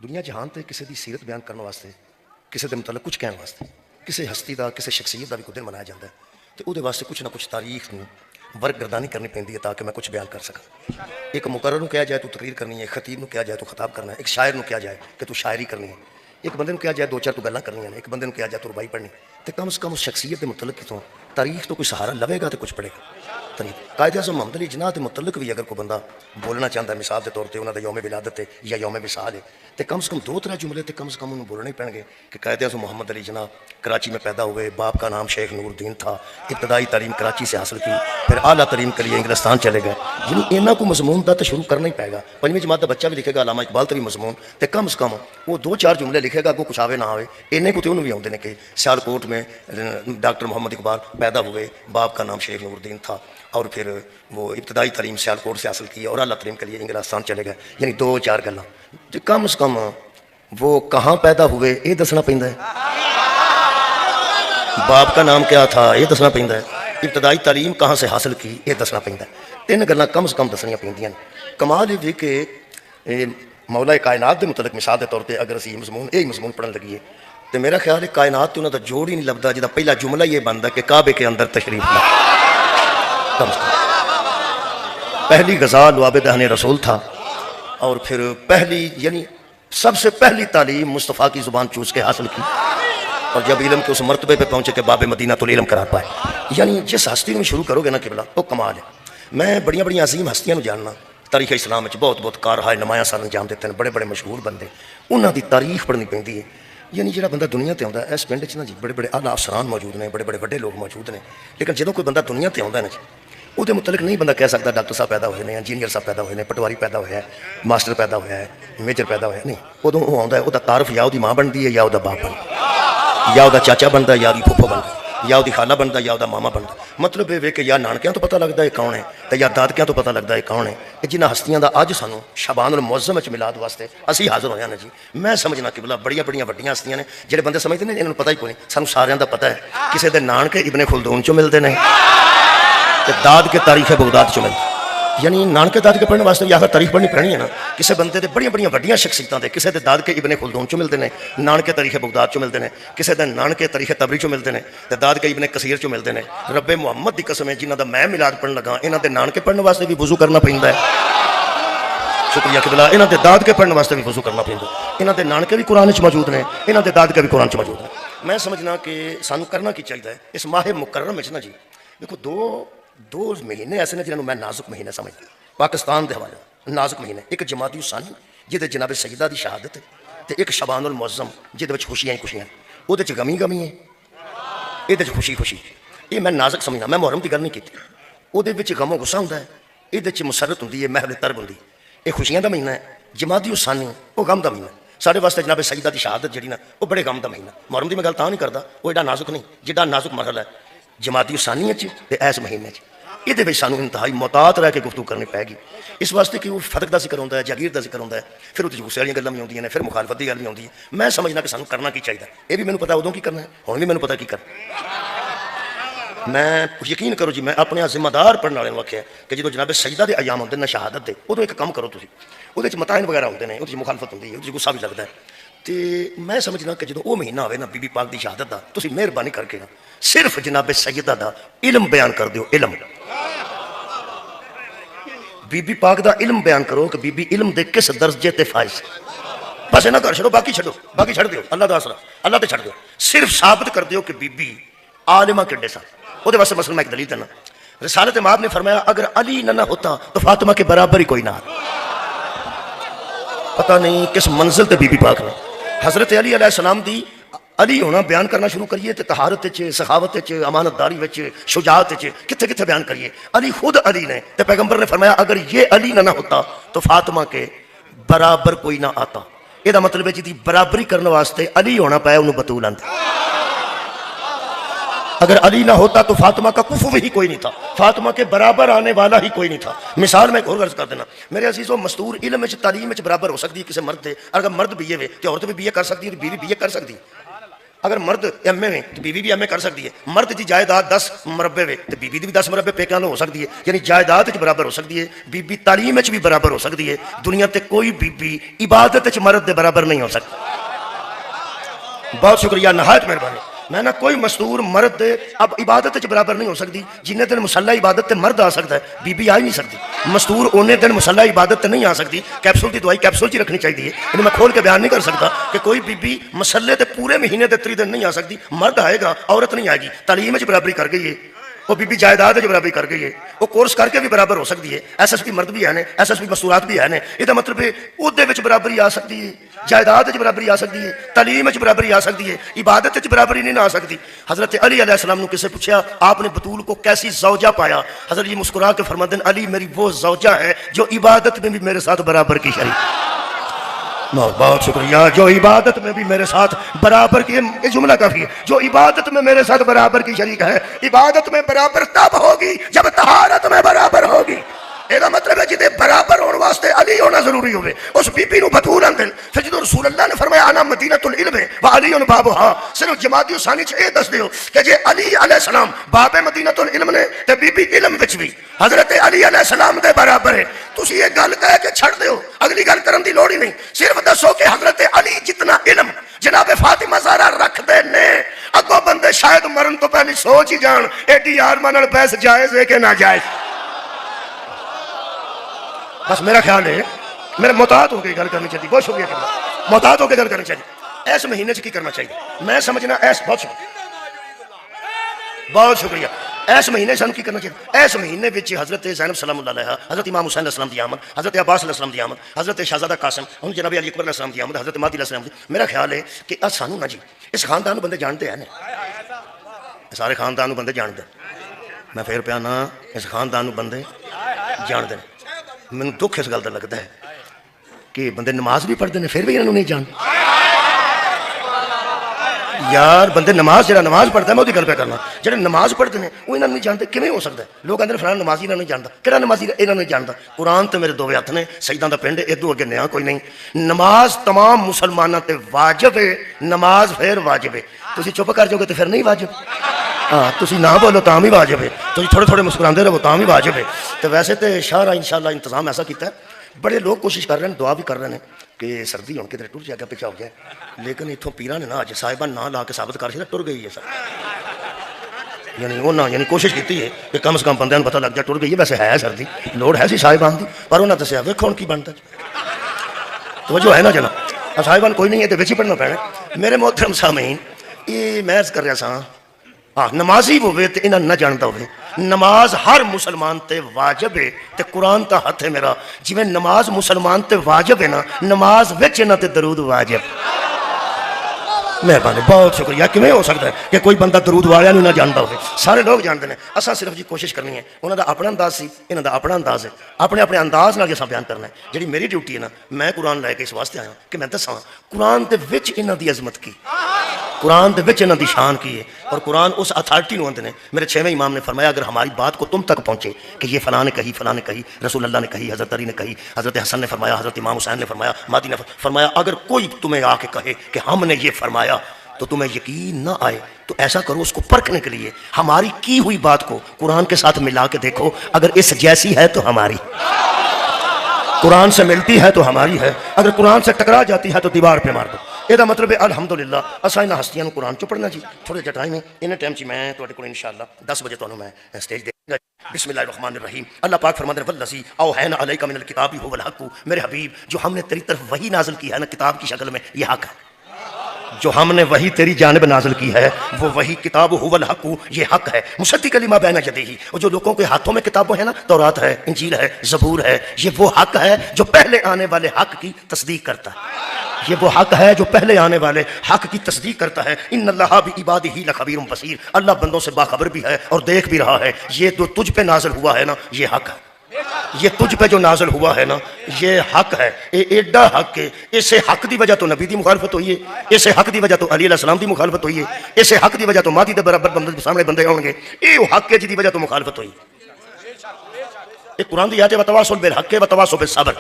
دنیا جہان تے کسی دی سیرت بیان کرنے واسطے کسی دے متعلق کچھ کہنے واسطے کسی ہستی دا کسی شخصیت دا بھی کوئی دن منایا جاتا ہے تو وہ واسطے کچھ نہ کچھ تاریخ نو ورک گردانی کرنی پہنتی ہے تاکہ میں کچھ بیان کر سکا۔ ایک مقرر نو کیا جائے تو تقریر کرنی ہے، خطیب نو کیا جائے تو خطاب کرنا ہے، ایک شاعر نو کیا جائے کہ تو شاعری کرنی ہے، ایک بندے نو کیا جائے دو چار تو گلاں کرنی ہیں، ایک بندے نو کیا جائے تو ربائی پڑھنی تو کم از کم اس شخصیت کے متعلق کتوں تاریخ تو کوئی سہارا لوے گا تو کچھ پڑھے گا۔ قائد اعظم محمد علی جناح کے متعلق بھی اگر کوئی بندہ بولنا چاہتا ہے مثال کے طور پہ انہوں نے یوم ولادت ہے یا یوم وصال ہے تو کم سے کم دو تر جملے تو کم سے کم انہوں بولنے پڑیں گے کہ قائد اعظم محمد علی جناح کراچی میں پیدا ہوئے، باپ کا نام شیخ نور الدین تھا، ابتدائی تعلیم کراچی سے حاصل کی، پھر اعلیٰ تعلیم کے لیے انگلستان چلے گئے۔ یعنی اینا کو مضمون دا تو شروع کرنا ہی پائے گا۔ پنجویں جماعت کا بچہ بھی لکھے گا علامہ اقبال تو بھی مضمون تو کم سے کم وہ دو چار جملے لکھے گا، کچھ آوے نہ آوے اینے کو تو انہوں بھی آتے ہیں کہ سیالکوٹ میں ڈاکٹر محمد اقبال پیدا ہوئے، باپ کا نام شیخ نور الدین تھا، اور پھر وہ ابتدائی تعلیم سیالکوٹ سے حاصل کی اور اعلیٰ تعلیم کے لیے انگلستان چلے گئے۔ یعنی دو چار گلاں تو کم سے کم وہ کہاں پیدا ہوئے یہ دسنا پہنتا ہے، باپ کا نام کیا تھا یہ دسنا پہنتا ہے، ابتدائی تعلیم کہاں سے حاصل کی یہ دسنا پہنتا ہے۔ تین گلاں کم سے کم دسنیاں پہندیاں۔ کمال یہ کہ مولا کائنات کے متعلق مثال کے طور پہ اگر اسی مضمون پڑھن لگیے تو میرا خیال ہے کائنات تو انہوں کا جوڑ ہی نہیں لبدا جہاں پہلا جملہ یہ بنتا کہ کعبے کے اندر تشریف لا۔ کم سے کم پہلی غزہ لعاب دہن رسول تھا، اور پھر پہلی یعنی سب سے پہلی تعلیم مصطفیٰ کی زبان چوس کے حاصل کی، اور جب علم کے اس مرتبے پہ پہنچے کہ باب مدینہ تو علم قرار پائے۔ یعنی جس ہستی میں شروع کرو گے نا قبلہ وہ کمال ہے۔ میں بڑی بڑی عظیم ہستیاں نو جاننا، تاریخ اسلام میں بہت بہت کارہائے نمایاں سال انجام دیتے ہیں، بڑے بڑے مشہور بندے انہاں دی تاریخ پڑھنی پہندی ہے۔ یعنی جہاں بندہ دنیا تے آتا ہے اس پنڈ نا جی بڑے بڑے اعلیٰ افسران موجود نے، بڑے بڑے بڑے لوگ موجود نے، لیکن جدوں کوئی بندہ دنیا تے آتا ہے نا جی وہ متعلق نہیں بندہ کہہ سکتا ڈاکٹر صاحب پیدا ہوئے ہیں، انجینئر صاحب پیدا ہوئے ہیں، پٹواری پیدا ہوا ہے، ماسٹر پیدا ہوا ہے، میجر پیدا ہوا ہے، نہیں ادوں وہ آتا ہے وہ تعارف یا وہ ماں بنتی ہے یا وہ باپ بنتا یا وہ چاچا بنتا ہے یا وہ پھوپھو بنتا یا وہ خالہ بنتا یا وہ ماما بنتا۔ مطلب یہ کہ یا نانکیاں تو پتہ لگتا ہے کون ہے تو یا دادکیاں تو پتہ لگتا ہے کون ہے۔ جنہ ہستیاں دا اج سانو شعبان المعظم میلاد واسطے اسی حاضر ہوئے ہیں جی، میں سمجھنا کہ بلا بڑی وڈیاں ہستیاں نے جہے بندے سمجھتے ہیں انہوں پتہ ہی کوئی نہیں، سانو سارے دا پتہ ہے کسی دے نانکے ابن خلدون چوں ملتے ہیں، داد کے تاریخ بغداد چ ملتے، یعنی نانکے داد کے پڑھنے واسطے بھی آخر تاریخ پڑھنی پڑنی ہے نا۔ کسی بندے دے بڑی وڈیاں شخصیتاں دے کسی دے داد کے ابن خلدون چ ملتے ہیں، نانکے تاریخ بغداد چ ملتے ہیں، کسی دے نانکے تاریخ تبری چ ملتے ہیں، داد کے ابن کثیر چ ملتے ہیں۔ رب محمد دی قسم ہے جنہ دا میں میلاد پڑھن لگا انہاں دے نانکے پڑھنے واسطے بھی وضو کرنا پیندا ہے، شکریہ قبلہ، انہاں دے داد کے پڑھنے واسطے بھی وضو کرنا پیندا، انہاں دے نانکے بھی قرآن چ موجود نے، انہاں دے داد کے بھی قرآن چ موجود ہیں۔ میں سمجھنا کہ سانو کرنا کی چاہیے اس ماہ مکرم میں نا جی، دیکھو دو مہینے ایسے نے جنہوں میں نازک مہینے سمجھتا پاکستان دے حوالے نازک مہینے، ایک جمادی الثانی جہدے جناب سیدہ دی شہادت ہے، تے ایک شعبان المعظم جہدے وچ خوشیاں ہی خوشیاں، وہ غمی ہیں، یہ خوشی، یہ میں نازک سمجھنا۔ میں محرم کی گل نہیں کی، وہ غم و غصہ ہوتا ہے، یہ مسرت ہوتی ہے، محل طرب ہوتی ہے۔ یہ خوشیاں کا مہینہ ہے، جمادی الثانی وہ غم کا مہینہ ہے۔ سارے واسطے جناب سیدہ دی شہادت جہی نا وہ بڑے غم کا مہینہ۔ محرم کی میں گل تاں نہیں کرتا، وہ ایڈا نازک نہیں جہاں نازک مرحلہ ہے جمادی الثانی اس مہینے یہ سانو انتہائی محتاط رہ کے گفتگو کرنی پائے گی، اس واسطے کہ وہ فتق کا ذکر ہوتا ہے، جاگیر کا ذکر ہوتا ہے، پھر وہ غصے والی گلاں بھی ہوندیاں نے، پھر مخالفت کی گل بھی ہوتی ہے۔ میں سمجھنا کہ سانو کرنا کی چاہیے، یہ بھی مینوں پتا ادوں کی کرنا ہے، ہن بھی مینوں پتا کی کرنا۔ میں یقین کرو جی، میں اپنے ذمہ دار پڑھنے والے آخیا کہ جدو جناب سجدہ دے ایام ہوتے ہیں شہادت دے، ادو ایک کام کرو تھی، وہ متائن وغیرہ ہوتے ہیں، وہ مخالفت ہوتی ہے، وہ غصہ بھی لگتا ہے، تو میں سمجھنا کہ جدو وہ مہینہ ہوئے نا بی بی پاک دی شہادت دا، تسی مہربانی کر کے نا صرف جناب سیدہ دا علم بیان کر دیو، علم بی بی پاک دا علم بیان کرو کہ بی بی علم دے کس درجے تے فائز، بس نہ کر چھڑو، باقی چھڑ دیو، اللہ دا آسرا اللہ تے چھڑ دیو، صرف ثابت کر دیو کہ بی بی عالمہ کڈے سن۔ وہ واسطے مثلا میں ایک دلیل دینا، رسالت مآب نے فرمایا اگر علی نہ ہوتا تو فاطمہ کے برابر ہی کوئی نہ آتا۔ پتہ نہیں کس منزل تے بی بی پاک نے حضرت علی علیہ السلام دی علی ہونا بیان کرنا شروع کریے تو طہارت سخاوت امانت داری شجاعت کتنے کتنے بیان کریے۔ علی خود علی نے تو پیغمبر نے فرمایا اگر یہ علی نہ ہوتا تو فاطمہ کے برابر کوئی نہ آتا۔ یہ مطلب ہے جی برابری کرنے واسطے علی ہونا پایا انہوں بطول آتا۔ اگر علی نہ ہوتا تو فاطمہ کا کفو ہی کوئی نہیں تھا، فاطمہ کے برابر آنے والا ہی کوئی نہیں تھا۔ مثال میں ایک اور غرض کر دینا میرے عزیزو، مستور علم میں تعلیم میں برابر ہو سکتی ہے کسی مرد دے، اگر مرد بی اے تو عورت بھی بی اے کر سکتی ہے، بیوی بی اے کر سکتی ہے۔ اگر مرد ایم اے تو بیوی بھی ایم اے کر سکتی ہے. مرد کی جائیداد 10 مربے وے تو بیوی بھی 10 مربے پیکان ہو سکتی ہے. یعنی جائیداد برابر ہو سکتی ہے. بیوی تعلیم بھی برابر ہو سکتی ہے. دنیا تے کوئی بیوی عبادت مرد دے برابر نہیں ہو سکتی. بہت شکریہ, نہایت مہربانی. میں نہ کوئی مستور مرد اب عبادت برابر نہیں ہو سکتی. جنہیں دن مسلح عبادت تے مرد آ سکتا ہے, بی بی آ ہی نہیں سکتی. مستور اونے دن مسلح عبادت تے نہیں آ سکتی. کیپسول کی دوائی کیپسول کی رکھنی چاہیے. یعنی میں کھول کے بیان نہیں کر سکتا کہ کوئی بی بی مسلح تے پورے مہینے تے 3 دن نہیں آ سکتی. مرد آئے گا, عورت نہیں آئے گی. تعلیم برابری کر گئی ہے, وہ بی بی جائیداد برابری کر گئی ہے. وہ کورس کر کے بھی برابر ہو سکتی ہے. ایس ایس پی مرد بھی ہے, ایس ایس پی مستورات بھی ہے. یہ مطلب ہے عہدے وچ برابری آ سکتی ہے, جائیداد برابری آ سکتی ہے, تعلیم برابری آ سکتی ہے, عبادت برابری نہیں آ سکتی. حضرت علی علیہ السلام نے کسے پوچھا آپ نے بطول کو کیسی زوجہ پایا؟ حضرت جی مسکرا کے فرماتے ہیں علی میری وہ زوجہ ہے جو عبادت میں بھی میرے ساتھ برابر کی شریک. بہت شکریہ. جو عبادت میں بھی میرے ساتھ برابر کی, یہ جملہ کافی ہے, جو عبادت میں میرے ساتھ برابر کی شریک ہے. عبادت میں برابر تب ہوگی جب طہارت میں برابر ہوگی. یہ مطلب ہے جدے برابر ہونے واسطے علی ہونا ضروری ہوئے. اس بی بی نو بطول اندل. پھر جدو رسول اللہ نے فرمایا انا مدینۃ العلم و علی بابھا, صرف جماعتی و ثانی یہ دس دیو کہ جے علی علیہ السلام باب مدینۃ العلم نے تے بی بی علم وچ بھی حضرت علی علیہ السلام دے برابر ہے. تسی یہ گل کہہ کے چھڑ دیو, اگلی گل کرن دی لوڑ ہی نہیں. صرف دسو کہ حضرت علی جتنا علم جناب فاطمہ زہرا رکھ دے نے, اگوں بندے شاید مرن تو پہلی سوچ ہی جان ایڈی یار منن بیس جائز ہے کہ ناجائز. بس میرا خیال ہے میرا محتاط ہو کے گل کرنی چاہیے. بہت شکریہ کرنا, محتاط ہو کے گل کرنی چاہیے. اس مہینے سے کی کرنا چاہیے میں سمجھنا ایس. بہت شکریہ, بہت شکریہ. اس مہینے سے ہم کی کرنا چاہیے. اس مہینے وچ حضرت زینب سلام اللہ علیہ, حضرت امام حسین علیہ السلام دی آمد, حضرت عباس علیہ السلام دی آمد, حضرت شہزادہ قاسم ہم جناب علی اکبر علیہ السلام دی آمد, حضرت مہدی علیہ السلام دی. میرا خیال ہے کہ سانو نا جی اس خاندان بندے جانتے ہیں, سارے خاندان بندے جانتے. میں پھر پیا نا اس خاندان بندے جانتے ہیں. میں دکھ اس گل کا لگتا ہے کہ بندے نماز بھی پڑھتے ہیں پھر بھی انہوں نہیں جانتے. یار بندے نماز جڑا نماز پڑھتا ہے میں وہی گل پہ کرنا, جڑے نماز پڑھتے ہیں وہ انہوں نہیں جانتے. کیوں ہو سکتا ہے؟ لوگ آدھے فلاں نمازی انہوں نہیں جانتا. کہڑا نمازی انہوں نہیں جانتا؟ قرآن تو میرے دو ہاتھ نے, سجدہ دا پنڈ, ادو اگے نیا کوئی نہیں. نماز تمام مسلمانوں تے واجب ہے, نماز پھر واجب ہے. تسی چپ کر جاؤ گے تو پھر نہیں واجب. ہاں تسی نہ بولو تاں بھی واجب ہے, تسی تھوڑے تھوڑے مسکراندے رہو تاں بھی واجب ہے. تو ویسے تو شاہ انشاءاللہ انتظام ایسا کیتا ہے, بڑے لوگ کوشش کر رہے ہیں, دعا بھی کر رہے ہیں کہ سردی ہوں کدھر ٹر جائے گا پیچھا ہو جائے. لیکن اتوں پیران نے نہ اج صاحبان نہ لا کے ثابت کر ٹر گئی ہے سر. یعنی وہ نہ یعنی کوشش کی ہے کہ کم از کم بندے پتہ لگ جائے ٹر گئی ہے. ویسے ہے سردی لوڑ ہے سی صاحبان کی, پر انہوں نے دسیا ویکھو کی بنتا توجہ ہے نا جناب. صاحبان کوئی نہیں ہے تو بچ ہی پڑھنا پینا. میرے محترم سامعین یہ میں عرض کر رہا سا, ہاں نمازی ہوئے تو انہاں نہ جانتا ہوئے. نماز ہر مسلمان تے واجب ہے تے قرآن تا ہاتھ ہے میرا. جی میں نماز مسلمان تے واجب ہے نا, نماز وچ نہ تے درود واجب. مہربانی, بہت شکریہ. کیوں ہو سکتا ہے کہ کوئی بندہ درود والا نہیں نہ جانتا ہوئے؟ سارے لوگ جانتے ہیں. اساں صرف جی کوشش کرنی ہے, انہوں دا اپنا انداز سی, انہوں دا اپنا انداز ہے, اپنے اپنے انداز نال بیان کرنا ہے. جی میری ڈیوٹی ہے نا, میں قرآن لے کے اس واسطے آیا کہ میں دساں قرآن دے وچ انہاں دی عظمت کی, قرآن دے وچ انہاں دی شان کی ہے. اور قرآن اس اتھارٹی نو اندے نے. میرے 6ویں امام نے فرمایا اگر ہماری بات کو تم تک پہنچے کہ یہ فلاں نے کہی, فلاں نے کہی, رسول اللہ نے کہی, حضرت علی نے کہی, حضرت حسن نے فرمایا, حضرت امام حسین نے فرمایا, مہدی نے فرمایا, اگر کوئی تمہیں آ کے کہے کہ ہم نے یہ فرمایا تو تمہیں یقین نہ آئے تو ایسا کرو اس کو پرکھنے کے لیے ہماری کی ہوئی بات کو قرآن کے ساتھ ملا کے دیکھو. اگر اس جیسی ہے تو ہماری, قرآن سے ملتی ہے تو ہماری ہے, اگر قرآن سے ٹکرا جاتی ہے تو دیوار پہ مار دو. یہ مطلب ہے الحمدللہ اساں انہاں ہستیاں نوں قرآن چوں پڑھنا جی. تھوڑے جا ٹائم ہے انہیں ٹائم چ میں تواڈے کول انشاءاللہ 10 بجے تانوں میں سٹیج دے گا. بسم اللہ الرحمن الرحیم. اللہ پاک فرماتے ہیں والذی اوحینا الیک من الکتاب هو الحق. میرے حبیب جو ہم نے تیری طرف وحی نازل کی ہے نا کتاب کی شکل میں, یہ حق ہے. جو ہم نے وہی تیری جانب نازل کی ہے وہ وہی کتاب هو الحق, یہ حق ہے. مصدق لما بین یدیہ, اور جو لوگوں کے ہاتھوں میں کتابیں ہیں نا, تورات ہے, انجیل ہے, زبور ہے, یہ وہ حق ہے جو پہلے آنے والے حق کی تصدیق کرتا ہے. یہ وہ حق ہے جو پہلے آنے والے حق کی تصدیق کرتا ہے. ان اللہ بعبادہ لخبیر بصیر. اللہ بندوں سے باخبر بھی ہے اور دیکھ بھی رہا ہے. یہ جو تجھ پہ نازل ہوا ہے نا یہ حق ہے. یہ تجھ پہ جو نازل ہوا ہے نا یہ حق ہے. ایڈا حق ہے. اسے حق دی وجہ تو نبی دی مخالفت ہوئی ہے, اسے حق دی وجہ تو علی علیہ السلام دی مخالفت ہوئی ہے, اسے حق دی وجہ تو مہدی دے برابر بندے سامنے بندے ہوں گے. یہ حق ہے جی دی وجہ تو مخالفت ہوئی. ایک قرآن دی آیت ہے وتواصوا بالحق وتواصوا بالصبر.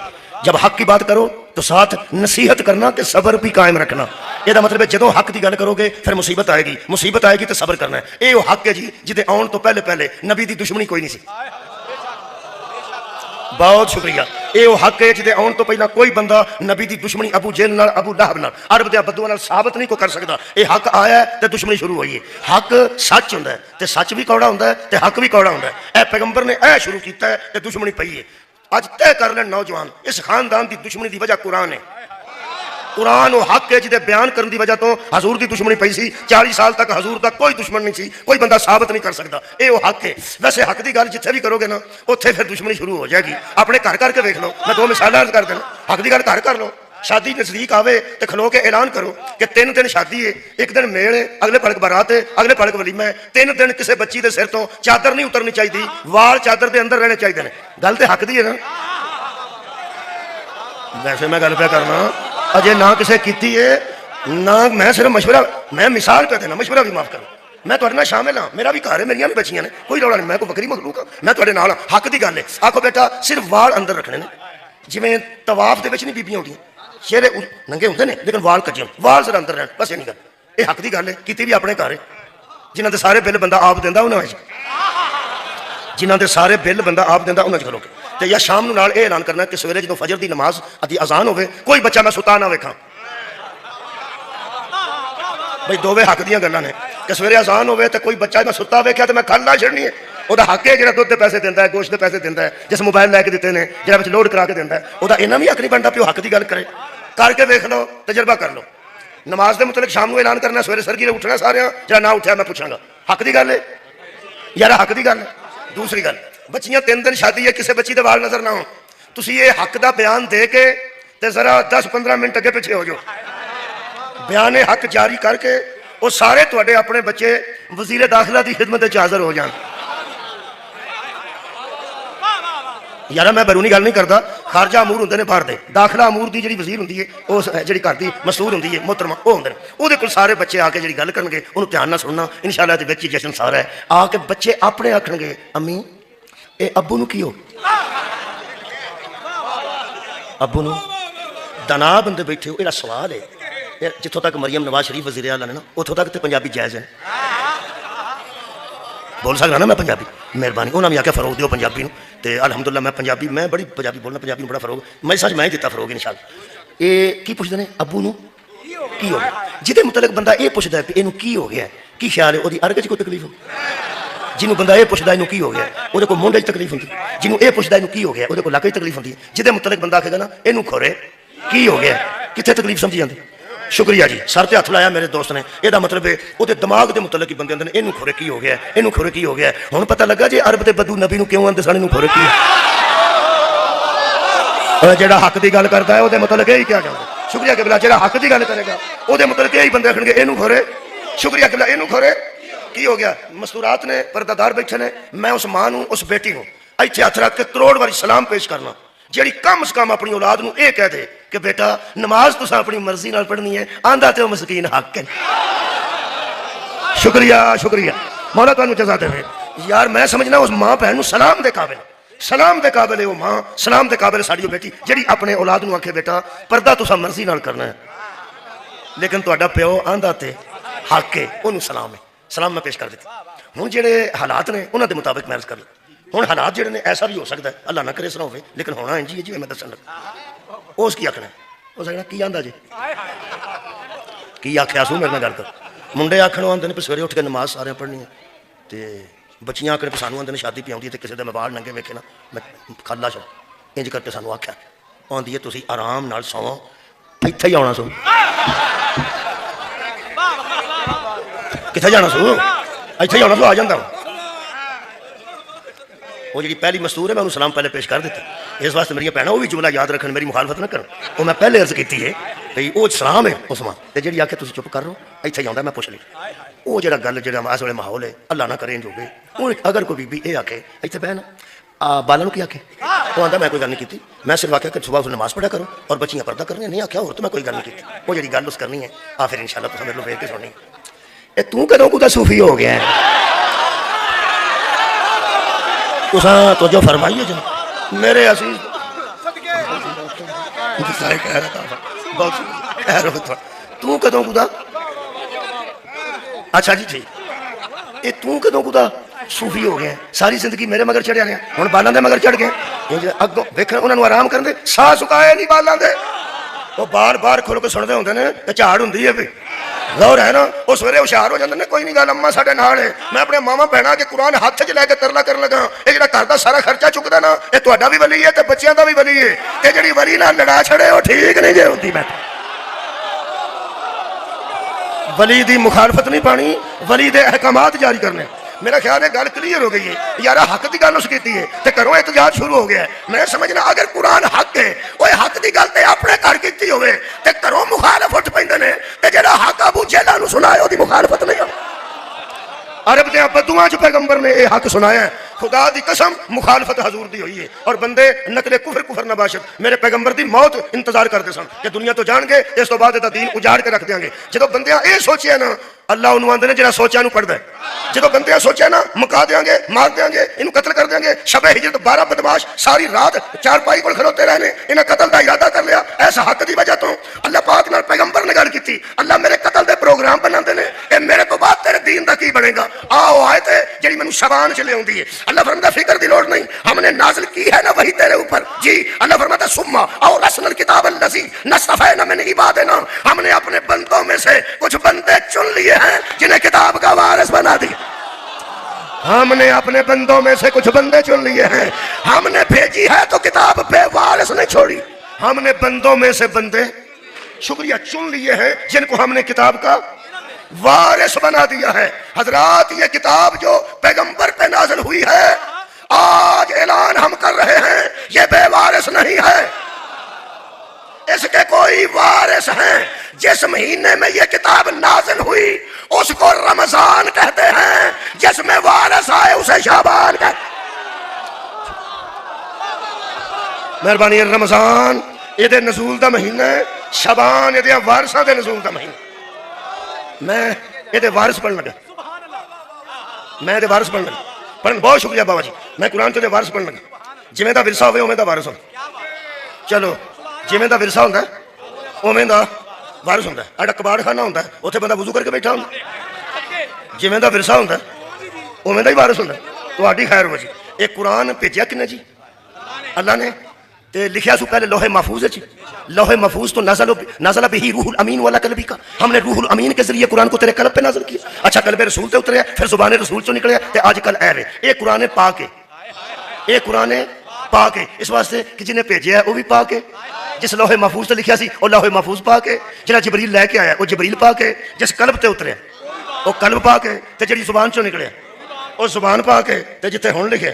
جب حق کی بات کرو تو ساتھ نصیحت کرنا کہ صبر بھی قائم رکھنا. یہ مطلب ہے جدوں حق کی گل کرو گے پھر مصیبت آئے گی، مصیبت آئے گی تو صبر کرنا ہے۔ یہ وہ حق ہے جی جہدے آن تو پہلے پہلے نبی دی دشمنی کوئی نہیں سی۔ بہت شکریہ۔ یہ وہ حق ہے جہدے آن تو پہلا کوئی بندہ نبی دی دشمنی ابو جہل نال، ابو لہب نال، عرب دے بدوؤں نال ثابت نہیں کو کر سکتا۔ یہ حق آیا ہے تے دشمنی شروع ہوئی ہے۔ حق سچ ہوندا ہے تے سچ بھی کوڑا ہوندا ہے تے حق بھی کوڑا ہوندا ہے۔ اے پیغمبر نے اے شروع کیتا ہے تے دشمنی پئی ہے۔ اج طے کر لین نوجوان اس خاندان دی دشمنی دی وجہ قرآن ہے۔ قرآن وہ حق ہے جہدے بیان کرن دی وجہ تو حضور دی دشمنی پئی سی۔ 40 سال تک حضور دا کوئی دشمن نہیں سی، کوئی بندہ ثابت نہیں کر سکتا۔ اے وہ حق ہے۔ ویسے حق دی گل جتھے بھی کرو گے نا اوتھے پھر دشمنی شروع ہو جائے گی۔ اپنے گھر کر کے دیکھ لو، میں 2 مثالیں عرض کر دینا۔ حق دی گل گھر کر لو، شادی نزدیک آوے تے کھلو کے اعلان کرو کہ 3 دن شادی ہے، 1 دن میل ہے، اگلے پڑک بارات ہے، اگلے پڑک ولیمہ ہے، 3 دن کسے بچی دے سر تو چادر نہیں اترنی چاہیے، وال چادر دے اندر رہنے چاہیے نے۔ گل تے حق دی ہے نا۔ ویسے میں گل پہ کرنا اجے نہ کسے کیتی ہے نہ، میں صرف مشورہ، میں مثال پہ دینا، مشورہ بھی معاف کرو۔ میں تہاڈے نال شامل ہاں، میرا بھی گھر ہے، میریاں بھی بچیاں نے، کوئی رولا نہیں، میں کوئی بکری مخلوق ہاں، میں تہاڈے نال ہاں۔ حق دی گل ہے، آکھو بیٹا صرف وال اندر رکھنے نے، جویں طواف دے وچ نہیں بیبیاں ہوندیاں، چہرے ننگے ہوندے نے لیکن وال کٹے ہون، وال ذرا اندر رہن، بس یہ نہیں گل۔ یہ حق دی گل ہے، کیتی بھی اپنے گھر ہے، جنہاں دے سارے بل بندہ آپ دیندا انہاں وچ، جنہاں دے سارے بل بندہ آپ دیندا انہاں وچ کرو گے۔ تے یا شام نو نال اے اعلان کرنا کہ سویرے جدوں فجر دی نماز دی اذان ہوے کوئی بچہ میں ستا نہ ویکھاں۔ بھئی دوویں حق دیاں گلاں نے کہ سویرے اذان ہوے تے کوئی بچہ میں ستا ویکھیا تے میں کھل نہ چھڑنی ہے۔ او دا حق ہے جڑا دودھ دے پیسے دیندا ہے، گوشت دے پیسے دیندا ہے، جس موبائل لے کے دتے نے، جڑا وچ لوڈ کرا کے دیندا ہے، او دا انہاں بھی حق نہیں بندا پیو حق دی گل کرے۔ کر کے ویکھ لو، تجربہ کر لو۔ نماز دے متعلق شام نو اعلان کرنا، سویرے سرگی اٹھنا سارے، جڑا نہ اٹھیا میں پوچھاں گا حق دی گل ہے یار، حق دی گل ہے۔ دوسری گل، بچیاں 3 دن شادی ہے، کسے بچی دے وال نظر نہ ہون، تسی یہ حق دا بیان دے کے تے ذرا 10-15 منٹ اگے پیچھے ہو جاؤ، بیان حق جاری کر کے وہ سارے تواڈے اپنے بچے وزیر داخلہ دی خدمت وچ حاضر ہو جان۔ یار میں بیرونی گل نہیں کرتا، خارجہ امور ہوندے نے باہر دے، داخلہ امور دی جڑی وزیر ہوندی ہے، او جڑی گھر دی مسئول ہوندی ہے محترمہ، او ہوندے نے، او دے کول سارے بچے آ کے جڑی گل کرن گے اونوں دھیان نال سننا، انشاءاللہ دے وچ جشن سارا ہے۔ آ کے بچے اپنے آکھن گے امی اے ابو نو کی ہو، ابو نو دنا بندے بیٹھے ہو، یہ سوال ہے۔ جتوں تک مریم نواز شریف وزیر اعلیٰ نے نا اتوں تک تو پنجابی جائز ہے، بول سکتا نا میں پنجابی، مہربانی انہوں نے آ کے فروغ دیو پنجابی نو، تے الحمدللہ میں پنجابی، میں بڑی پنجابی بولنا، پنجابی نو بڑا فروغ، میں سچ میں دیتا فروغ انشاءاللہ۔ یہ کی پوچھتے ہیں ابو نو کی ہو گیا، جہدے متعلق بندہ یہ پوچھتا ہے کہ یہ کی ہو گیا، کی خیال ہے، وہ ارگ چ کوئی تکلیف ہو، جنوں بندہ یہ پوچھتا ہے کی ہو گیا وہ کو مونڈے تکلیف ہوتی، جنوں یہ پوچھتا ہے کی ہو گیا وہ کو لک تکلیف ہوتی ہے، جہدے متعلق بندہ آکھے گا نا یہ کھورے کی ہو گیا، کتنے تکلیف سمجھی جاتی۔ شکریہ جی، سر تے ہاتھ لایا میرے دوست نے، یہ مطلب ہے وہ دماغ دے متعلق ہی بندے آندے نے یہ کھورے کی ہو گیا، یہ کھورے کی ہو گیا۔ ہن پتہ لگا جی عرب دے بدو نبی نو کیوں آندے سن اینوں کھورے کی ہے، جڑا حق دی گل کردا ہے وہ متعلق یہی کیا جاندا۔ شکریہ کہ بلا جڑا حق دی گل کرے گا وہ متعلق یہی بندے آکھن گے اینوں کھورے، شکریہ کہ بلا اینوں کھورے کی ہو گیا۔ مستورات نے پردہ دار بیٹھے نے، میں اس ماں نو اس بیٹی نو ایتھے ہاتھ رکھ کے کروڑ واری سلام پیش کرنا جیڑی کم از کم اپنی اولاد نو اے کہہ دے کہ بیٹا نماز تساں اپنی مرضی نال پڑھنی ہے، آندا تے او مسکین حق ہے۔ شکریہ شکریہ، مولا تانوں جزا دے۔ یار میں سمجھنا اس ماں بہن نو سلام دے قابل، سلام دے قابل ہے وہ ماں، سلام دے قابل ساڈی وہ بیٹی جیڑی اپنے اولاد نو آکھے بیٹا پردہ تساں مرضی نال کرنا ہے، لیکن تہاڈا پیو آندا تے حق ہے، اونوں سلام ہے، سلام میں پیش کر دیتی۔ ہن جڑے حالات نے انہاں دے مطابق میں عرض کر لوں، ہن حالات جڑے نے ایسا بھی ہو سکتا ہے اللہ نہ کرے اس طرح ہوے، لیکن ہونا ہے جی میں دسن لگا اس کی آکھنا ہے، اس آکھنا کی آندا جی کی آکھیا سو میرے نال گل کر۔ منڈے آکھن آندے نے پھر سویرے اٹھ کے نماز سارے پڑھنی ہے، تے بچیاں آکھن پھر سانوں آندے نے شادی پی آندی ہے تے کسے دے میں وال ننگے ویکھے نا میں کھلا چڑ انج کر کے سانوں آکھیا آندی ہے تسی آرام نال سوو، ایتھے ہی آنا سو، کتنے جانا سو، ایتھے ہی آنا سو، آ جاندہ ہوں۔ وہ جی پہلی مستور ہے میں انہوں سلام پہلے پیش کر دیتا، اس واسطے میری بہنیں وہ بھی جملہ یاد رکھن، میری مخالفت نہ کرن، وہ میں پہلے عرض کیتی ہے بھئی وہ سلام ہے اس ماں تے جڑی آکھے تسی چپ کر رہو ایتھے جاؤندا میں پوچھ لی، وہ جڑا گل جڑا اس ویلے ماحول ہے اللہ نہ کرے جو گے، اگر کوئی بی بی یہ آکھے ایتھے بہن بالا نو کی آکھے، وہ آندا میں کوئی گل نہیں کیتی، میں صرف آکھیا کہ صبح نماز پڑھا کرو اور بچیاں پردہ کرنی، نہیں آکھیا اور تو میں کوئی گل نہیں کیتی، وہ جڑی گل اس کرنی ہے آ پھر انشاءاللہ تساں میرے لو پھیر کے سننی۔ اے تو کدوں کو صوفی ہو گیا ہے، تساں تو جو فرمائیے جو میرے عزیز بہت خیر تو کدوں خدا اچھا جی ٹھیک یہ تو کدوں خدا صوفی ہو گیا ساری زندگی میرے مگر چڑھیا رہا ہوں بالاں دے مگر چڑھ گئے اگوں ویکھ انہاں نوں آرام کرن دے ساہ سکائے نہیں بالاں دے وہ بار بار کھل کے سنتے ہوندے نے تے جھاڑ ہوندی ہے پئی غور ہے نا وہ سویرے ہوشیار ہو جاندے نے کوئی نہیں گل اماں ساڈے نال ہے میں اپنے ماما بہنا کے قرآن ہاتھ چ لے کے ترلا کرن لگا یہ جڑا گھر دا سارا خرچہ چکدا نا یہ تہاڈا بھی ولی ہے تے بچیاں دا بھی ولی ہے تے جڑی ولی نال لڑا چھڑے وہ ٹھیک نہیں جے ہوندی میں ولی دی مخالفت نہیں پانی ولی دے احکامات جاری کرنے میرا خیال ہے گل کلیئر ہو گئی ہے یارا حق دی گل اس کیتی ہے تے کرو احتجاج شروع ہو گیا ہے میں سمجھنا اگر قرآن حق ہے وہ حق دی گل تے اپنے گھر کیتی ہوئے تے کرو مخالف اٹھ پیندے نے تے جڑا حق ابو جہل نو سنایا او دی مخالفت نہیں ہو عرب دے بدواں چ پیغمبر نے یہ حق سنایا ہے خدا دی قسم مخالفت حضور دی ہوئی ہے اور بندے نقل کفر نباشت میرے پیغمبر دی موت انتظار کرتے سن کہ دنیا تو جان گے اس تو بعد دا دین اجاڑ کے رکھ دیاں گے جدو بندیاں اے سوچیا نا اللہ انہوں آندے نے جڑا سوچیا نو پڑھدا ہے جدو بندیاں سوچیا نا مکا دیاں گے مار دیاں گے انہوں قتل کر دیاں گے شب ہجرت 12 بدماش ساری رات چار پائی کول کھلوتے رہنے انہاں قتل دا ارادہ کر لیا ایسا حق دی وجہ تو اللہ پاک نال پیغمبر نے گل کیتی اللہ میرے قتل دے پروگرام بناندے نے اے میرے تو بعد تیرے دین دا کی بنے گا آؤ آیت ہے جڑی مینوں شبان چ لے اوندی ہے اللہ فرماتا فکر دی لوڑ نہیں ہم نے نازل کی ہے نا وہی تیرے اوپر جی اللہ فرماتا ثم اور رسل الکتاب الذی نصفینا من عبادنا ہم نے اپنے بندوں میں سے کچھ بندے چن لیے ہیں جنہیں کتاب کا وارث بنا دیا ہم نے اپنے بندوں میں سے کچھ بندے چن لیے ہیں ہم نے بھیجی ہے تو کتاب بے وارث نہیں چھوڑی ہم نے بندوں میں سے بندے شکریہ چن لیے ہیں جن کو ہم نے کتاب کا وارث بنا دیا ہے حضرات یہ کتاب جو پیغمبر پہ نازل ہوئی ہے آج اعلان ہم کر رہے ہیں یہ بے وارث نہیں ہے اس کے کوئی وارث ہیں جس مہینے میں یہ کتاب نازل ہوئی اس کو رمضان کہتے ہیں جس میں وارث آئے اسے شعبان کہتے ہیں مہربانی رمضان یہ دے نزول دا مہینہ ہے شعبان یہ دے وارثاں دے نزول دا مہینہ میں یہ دے وارث پڑھن لگا میں دے وارث پڑھن لگا پڑھن بہت شکریہ بابا جی میں قرآن تو دے وارث پڑھن لگا جویں دا ورثہ ہوئے اویں دا وارث ہو چلو جویں دا ورثہ ہوندا ہے اویں دا وارث ہوندا ہے اڑا کباڑ خانہ ہوندا ہے اوتھے بندہ وضو کر کے بیٹھا ہوندا جویں دا ورثہ ہوندا ہے اویں دا ہی وارث ہوندا ہے تہاڈی خیر ہو جی یہ قرآن بھیجیا کنے جی اللہ نے تے لکھیا سو پہلے لوح محفوظ ہے لوح محفوظ تو نازل بہی روح الامین والا قلبی کا ہم نے روح الامین کے ذریعے قرآن کو تیرے قلب پہ نازل کیا اچھا قلب رسول تے اتریا پھر زبان رسول چوں نکلیا تے آج کل اے وے یہ قرآن پاک ہے یہ قرآن پاک ہے اس واسطے کہ جنہیں بھیجیا ہے وہ بھی پاک ہے جس لوح محفوظ تے لکھیا سی وہ لوح محفوظ پاک ہے جڑا جبریل لے کے آیا وہ جبریل پاک ہے جس قلب تے اتریا وہ قلب پاک ہے تے جڑی زبان چوں نکلیا وہ زبان پاک ہے تے جتھے ہن لکھیا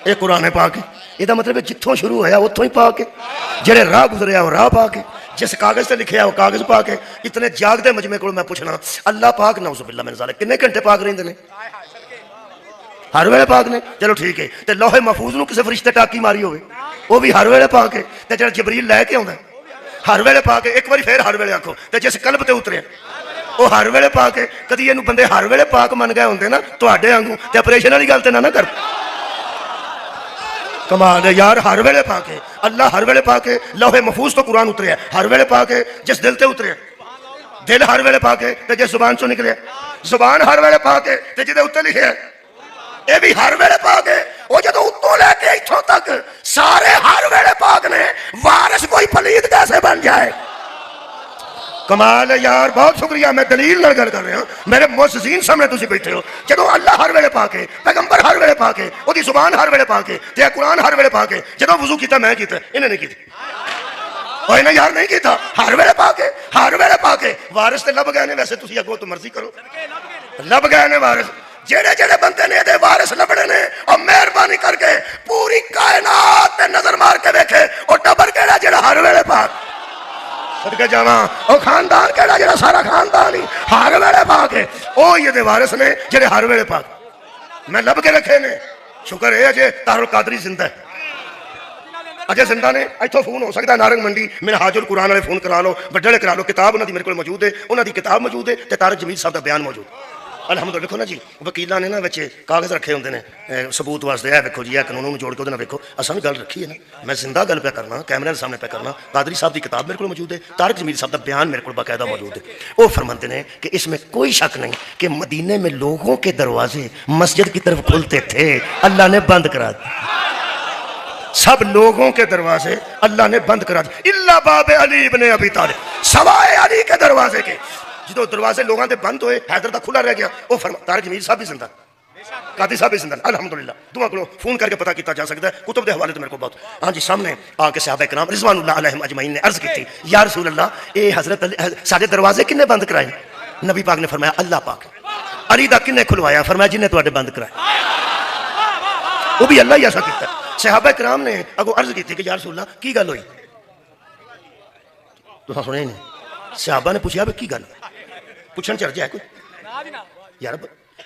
یہ قرآن پاک ہے یہ مطلب ہے جتھوں شروع ہویا اتھوں ہی پاک ہے جڑے راہ گزریا وہ راہ پاک ہے جس کاغذ سے لکھیا وہ کاغذ پاک ہے اتنے جاگ دے مجمع کو میں پوچھنا اللہ پاک نعوذ باللہ من ذالک کنے گھنٹے پاک رہندے نے ہر ویلے پاک نے چلو ٹھیک ہے تے لوح محفوظ نو کسے فرشتے ٹاکی ماری ہوئے وہ بھی ہر ویلے پاک ہے تے جڑا جبریل لے کے آوندا ہے ہر ویلے پاک ہے ایک باری پھر ہر ویلے آکھو تے جس قلب تے اتریا وہ ہر ویلے پاک ہے کدی اینو بندے ہر ویلے پاک من گئے ہوندے نا تواڈے وانگوں تے آپریشن والی گل تے نہ کر کمال ہے یار ہر ویلے پاک ہے اللہ ہر ویلے پاک ہے لوح محفوظ تو قرآن اتریا ہر ویلے پاک ہے جس دل تے اتریا دل ہر ویلے پاک ہے تے جس زبان چوں نکلیا زبان ہر ویلے پاک ہے تے جدے اوتے لکھیا یہ بھی ہر ویلے پاک ہے وہ جدوں اتوں لے کے اتھوں تک سارے ہر ویلے پاک نے وارث کوئی پلید کیسے بن جائے کمال ہے یار بہت شکریہ میں دلیل نال گل کر رہا ہوں میرے معززین سامنے تسی بیٹھے ہو جدوں اللہ ہر ویلے پاک ہے پیغمبر ہر ویلے پاک ہے وہ دی زبان ہر ویلے پاک ہے تے قرآن ہر ویلے پاک ہے جدوں وضو کیتا میں کیتا انہیں نہیں کیتا اوے نا یار نہیں کیتا ہر ویلے پاک ہے ہر ویلے پاک ہے وارث تے لب گئے نے ویسے تسی اگوں تو مرضی کرو لب گئے نے وارث جڑے جڑے بندے نے دے وارث لبڑے نے اور مہربانی کر کے پوری کائنات تے نظر مار کے ویکھے اور ٹبر کیڑا جڑا ہر ویلے پاک صدقے جاواں او خاندان کیڑا جڑا سارا خاندان ہی ہر ویلے پاک ہے او یہ دے وارث نے جڑے ہر ویلے پاک میں لب کے رکھے نے شکر ہے اجے طاہر القادری زندہ ہے اجے زندہ نے ایتھوں فون ہو سکتا ہے نارنگ منڈی میرے حاجر قرآن والے فون کرا لو بڑے کرا لو کتاب انہاں دی میرے کول موجود ہے انہاں دی کتاب موجود ہے تے طارق جمیل صاحب دا بیان موجود الحمدللہ دیکھو نا جی وکیلاں نے نا وچ کاغذ رکھے ہوندے نے ثبوت واسطے اے ویکھو جی اے قانون نوں جوڑ کے اودے نال ویکھو اساں بھی گل رکھی ہے نا میں زندہ گل پہ کرنا کیمرے دے سامنے پہ کرنا قادری صاحب دی کتاب میرے کول موجود ہے طارق جمیل صاحب دا بیان میرے کول باقاعدہ موجود ہے وہ فرماتے ہیں کہ اس میں کوئی شک نہیں کہ مدینے میں لوگوں کے دروازے مسجد کی طرف کھلتے تھے اللہ نے بند کرا دیے سب لوگوں کے دروازے اللہ نے بند کرا دیے الا باب علی ابن ابی طالب سوائے علی کے دروازے کے جدو دروازے لوگوں کے بند ہوئے حیدر دا کھلا رہ گیا وہ طارق جمیل صاحب بھی زندہ قادری صاحب بھی زندہ الحمدللہ دعا کرو فون کر کے پتہ کیتا جا سکتا ہے کتب دے حوالے تو میرے کو بہت ہاں جی سامنے آ کے صحابہ کرام رضوان اللہ علیہم اجمعین نے عرض کی تھی یا رسول اللہ اے حضرت علی سارے دروازے کنے بند کرائے نبی پاک نے فرمایا اللہ پاک علی دا کنے کھلوایا فرمایا جن نے تواڈے بند کرائے وہ بھی اللہ ہی ایسا کیتا ہے صحابہ کرام نے اگو عرض کی تھی کہ یا رسول اللہ کی گل ہوئی تو سنے نہیں صحابہ نے پوچھا کہ کی گل پوچھن چڑھ جائے کوئی یار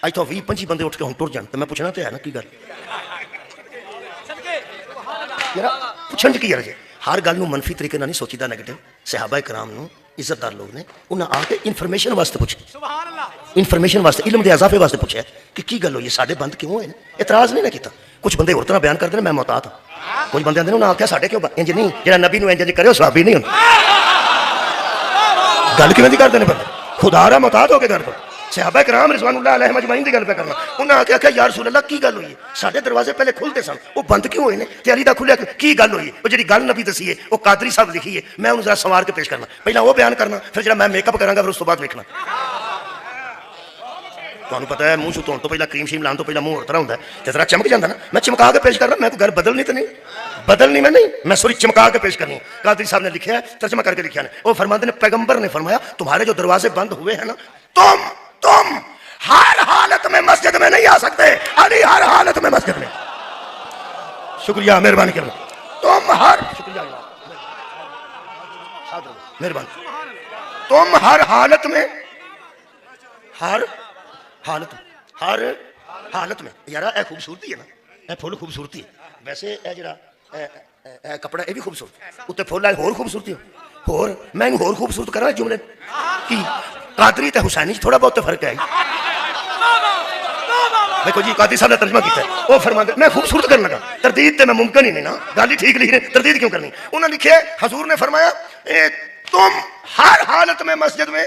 اج تو 20-25 بندے اٹھ کے ہوں ٹر جان تو میں پوچھنا تو ہے نا کی گل یار پوچھن کی یار ہر گل نو منفی طریقے نال نہیں سوچیدا نیگیٹو صحابہ کرام نو عزت دار لوگ نے انہاں آ کے انفارمیشن واسطے پوچھا انفارمیشن واسطے علم دے اضافے واسطے پوچھا کہ کی گل ہوئی ساڈے بند کیوں ہوئے اعتراض نہیں نہ کیتا کچھ بندے اور طرح بیان کرتے ہیں میں محتاط ہوں کچھ بندے آندے نے انہاں آکھیا ساڈے کیوں انج نہیں جڑا نبی نو انج کرے او صحابی نہیں ہوندا گل کیویں دی کردے نے بندے خدا را محتاط ہو کے کر دو صحابہ کرام رضوان اللہ علیہم اجمعین دی گل پہ کرنا انہاں آ کے آخیا یا رسول اللہ کی گل ہوئی ہے سارے دروازے پہلے کھلتے سن وہ بند کیوں ہوئے نے تے علی دا کھلیا کی گل ہوئی ہے وہ جڑی گل نبی دسی ہے وہ قادری صاحب لکھی ہے میں انہوں ذرا سوار کے پیش کرنا پہلا وہ بیان کرنا پھر جڑا میں میک اپ کراں گا پھر اس تو بعد ویکھنا تانوں پتہ ہے منہ دھون تو پہلا کریم شیم لان تو پہلا منہ اور طرح ہوندا ہے تے ذرا چمک جاندا نا میں چمکا کے پیش کرنا میں کوئی گل بدلنی تے نہیں بدلنی میں سوری چمکا کے پیش کرنی قادری صاحب نے لکھا ہے ترجمہ کر کے لکھا ہے وہ فرماتے ہیں پیغمبر نے فرمایا تمہارے جو دروازے بند ہوئے ہیں نا تم ہر حالت میں مسجد میں نہیں آ سکتے علی ہر حالت میں مسجد میں شکریہ مہربانی کرنا تم ہر شکریہ مہربانی تم ہر حالت میں ہر حالت میں یار اے خوبصورتی ہے نا اے پھول خوبصورتی ہے ویسے اے جڑا اے کپڑا اے بھی خوبصورت اتنے پھول آئے ہور خوبصورتی ہور میں ہور خوبصورت کرا جملے کی قادری تے حسینی تھوڑا بہت فرق ہے دیکھو جی قادری صاحب نے ترجمہ کیتا ہے وہ فرماتے میں خوبصورت کرنے لگا تردید تے میں ممکن ہی نہیں نا گل ہی ٹھیک لکھی تردید کیوں کرنی انہوں نے لکھے حضور نے فرمایا تم ہر حالت میں مسجد میں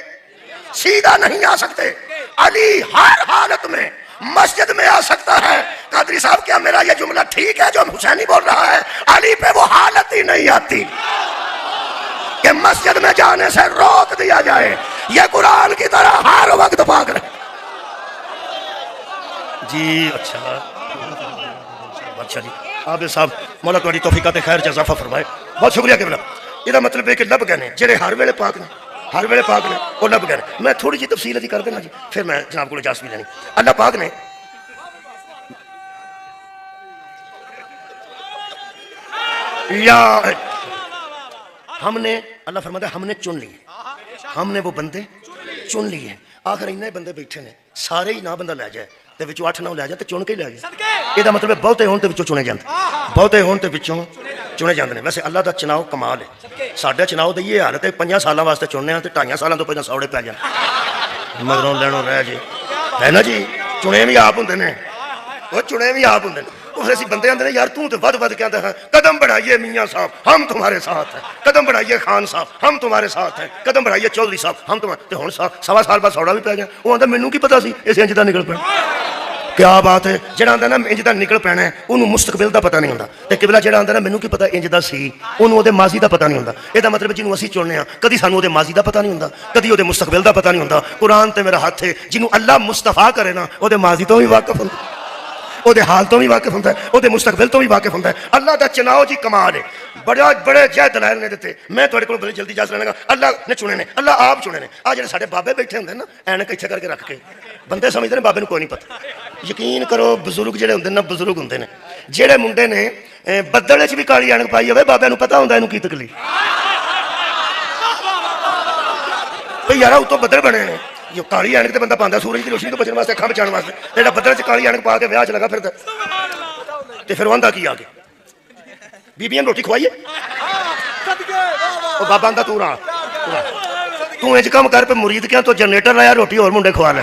سیدھا نہیں آ سکتے علی ہر حالت میں مسجد میں آ سکتا ہے قادری صاحب کیا میرا یہ جملہ ٹھیک ہے جو حسینی بول رہا ہے علی پہ وہ حالت ہی نہیں آتی کہ مسجد میں جانے سے روک دیا جائے یہ قرآن کی طرح ہر وقت پاک رہے جی اچھا جی آپ صاحب مولا تمہاری توفیقات خیر اضافہ فرمائے بہت شکریہ کہ یہ مطلب ہے کہ لب گئے جڑے ہر ویلے پاک نے ہر ویلے پاک نے وہ لب گئے میں تھوڑی جی تفصیل کر دینا جی پھر میں جناب کو اجازت بھی لینی اللہ پاک نے یا ہم نے اللہ فرماتا ہے ہم نے چن لیے ہم نے وہ بندے چن لیے آخر اتنے بندے بیٹھے نے سارے ہی نہ بندہ لے جائے تے وچوں 8-9 لے جائے تے چن کے لے جائے یہ مطلب ہے بہتے ہون تے وچوں چنے جاندے بہتے ہون تے وچوں چنے جاندے نے ویسے اللہ دا چناؤ کمال ہے ساڈا چناؤ دی یہ حالت ہے 5 سالاں واسطے چننے ہاں تے 2.5 سالاں تو پہلے سوڑے پی جان مگروں لینوں رہ جی ہے نا جی چنے بھی آپ ہوندے نے وہ چنے بھی آپ ہوندے نے پھر اسی بندے آندے نے یار توں تے ود ود کے آندا ہے قدم بڑھائیے میاں صاحب ہم تمہارے ساتھ ہیں قدم بڑھائیے خان صاحب ہم تمہارے ساتھ ہیں قدم بڑھائیے چودھری صاحب ہم تمہارے تے ہن 1.25 سال بعد سوڑا بھی پی گیا وہ آندا مینوں کی پتہ سی اس انج دا نکل پیا کیا بات ہے جڑا آندا نا انج دا نکل پینا ہے اونوں مستقبل دا پتہ نہیں ہوندا تے قبلہ جڑا آندا نا مینوں کی پتہ انج دا سی اونوں اودے ماضی دا پتہ نہیں ہوندا اے دا مطلب جنوں اسی چننے ہاں کدی سانوں اودے ماضی دا پتہ نہیں ہوندا کدی اودے مستقبل دا پتہ نہیں ہوندا قرآن تے میرا ہاتھ ہے جنوں اللہ مصطفیٰ کرے نا اودے ماضی تو بھی واقف ہوندا اودے حال تو بھی واقف ہوندا ہے اودے مستقبل تو بھی واقف ہوندا ہے اللہ دا چناؤ جی کمال ہے بڑے جے دلائل نے دیتے میں تھوڑے کول بڑی جلدی اجازت لینا گا اللہ نے چنے نے اللہ آپ چنے نے آ جڑے ساڈے بابے بیٹھے ہوندے نا اینک اتھے کر کے رکھ کے بندے سمجھدے نے بابے نوں کوئی نہیں پتہ یقین کرو بزرگ جڑے ہوندے نا بزرگ ہوندے نے جڑے منڈے نے بدل وچ بھی کالی اینک پائی ہوے بابے نوں پتہ ہوندا اینوں کی تکلیف بھئی یار اتوں بدل بنے نے یہ کالی اینک تے بندہ پاندا سورج دی روشنی تو بچن واسطے اکھاں بچاؤن واسطے جڑا بدل وچ کالی اینک پا کے ویاہ چ لگا پھردا تے پھر واندا کی آ کے بیبیاں روٹی کھوائیے او بابا آندا تو راں تو انج کام کر پہ مرید کیا تو جنریٹر لایا روٹی اور منڈے کھوا لے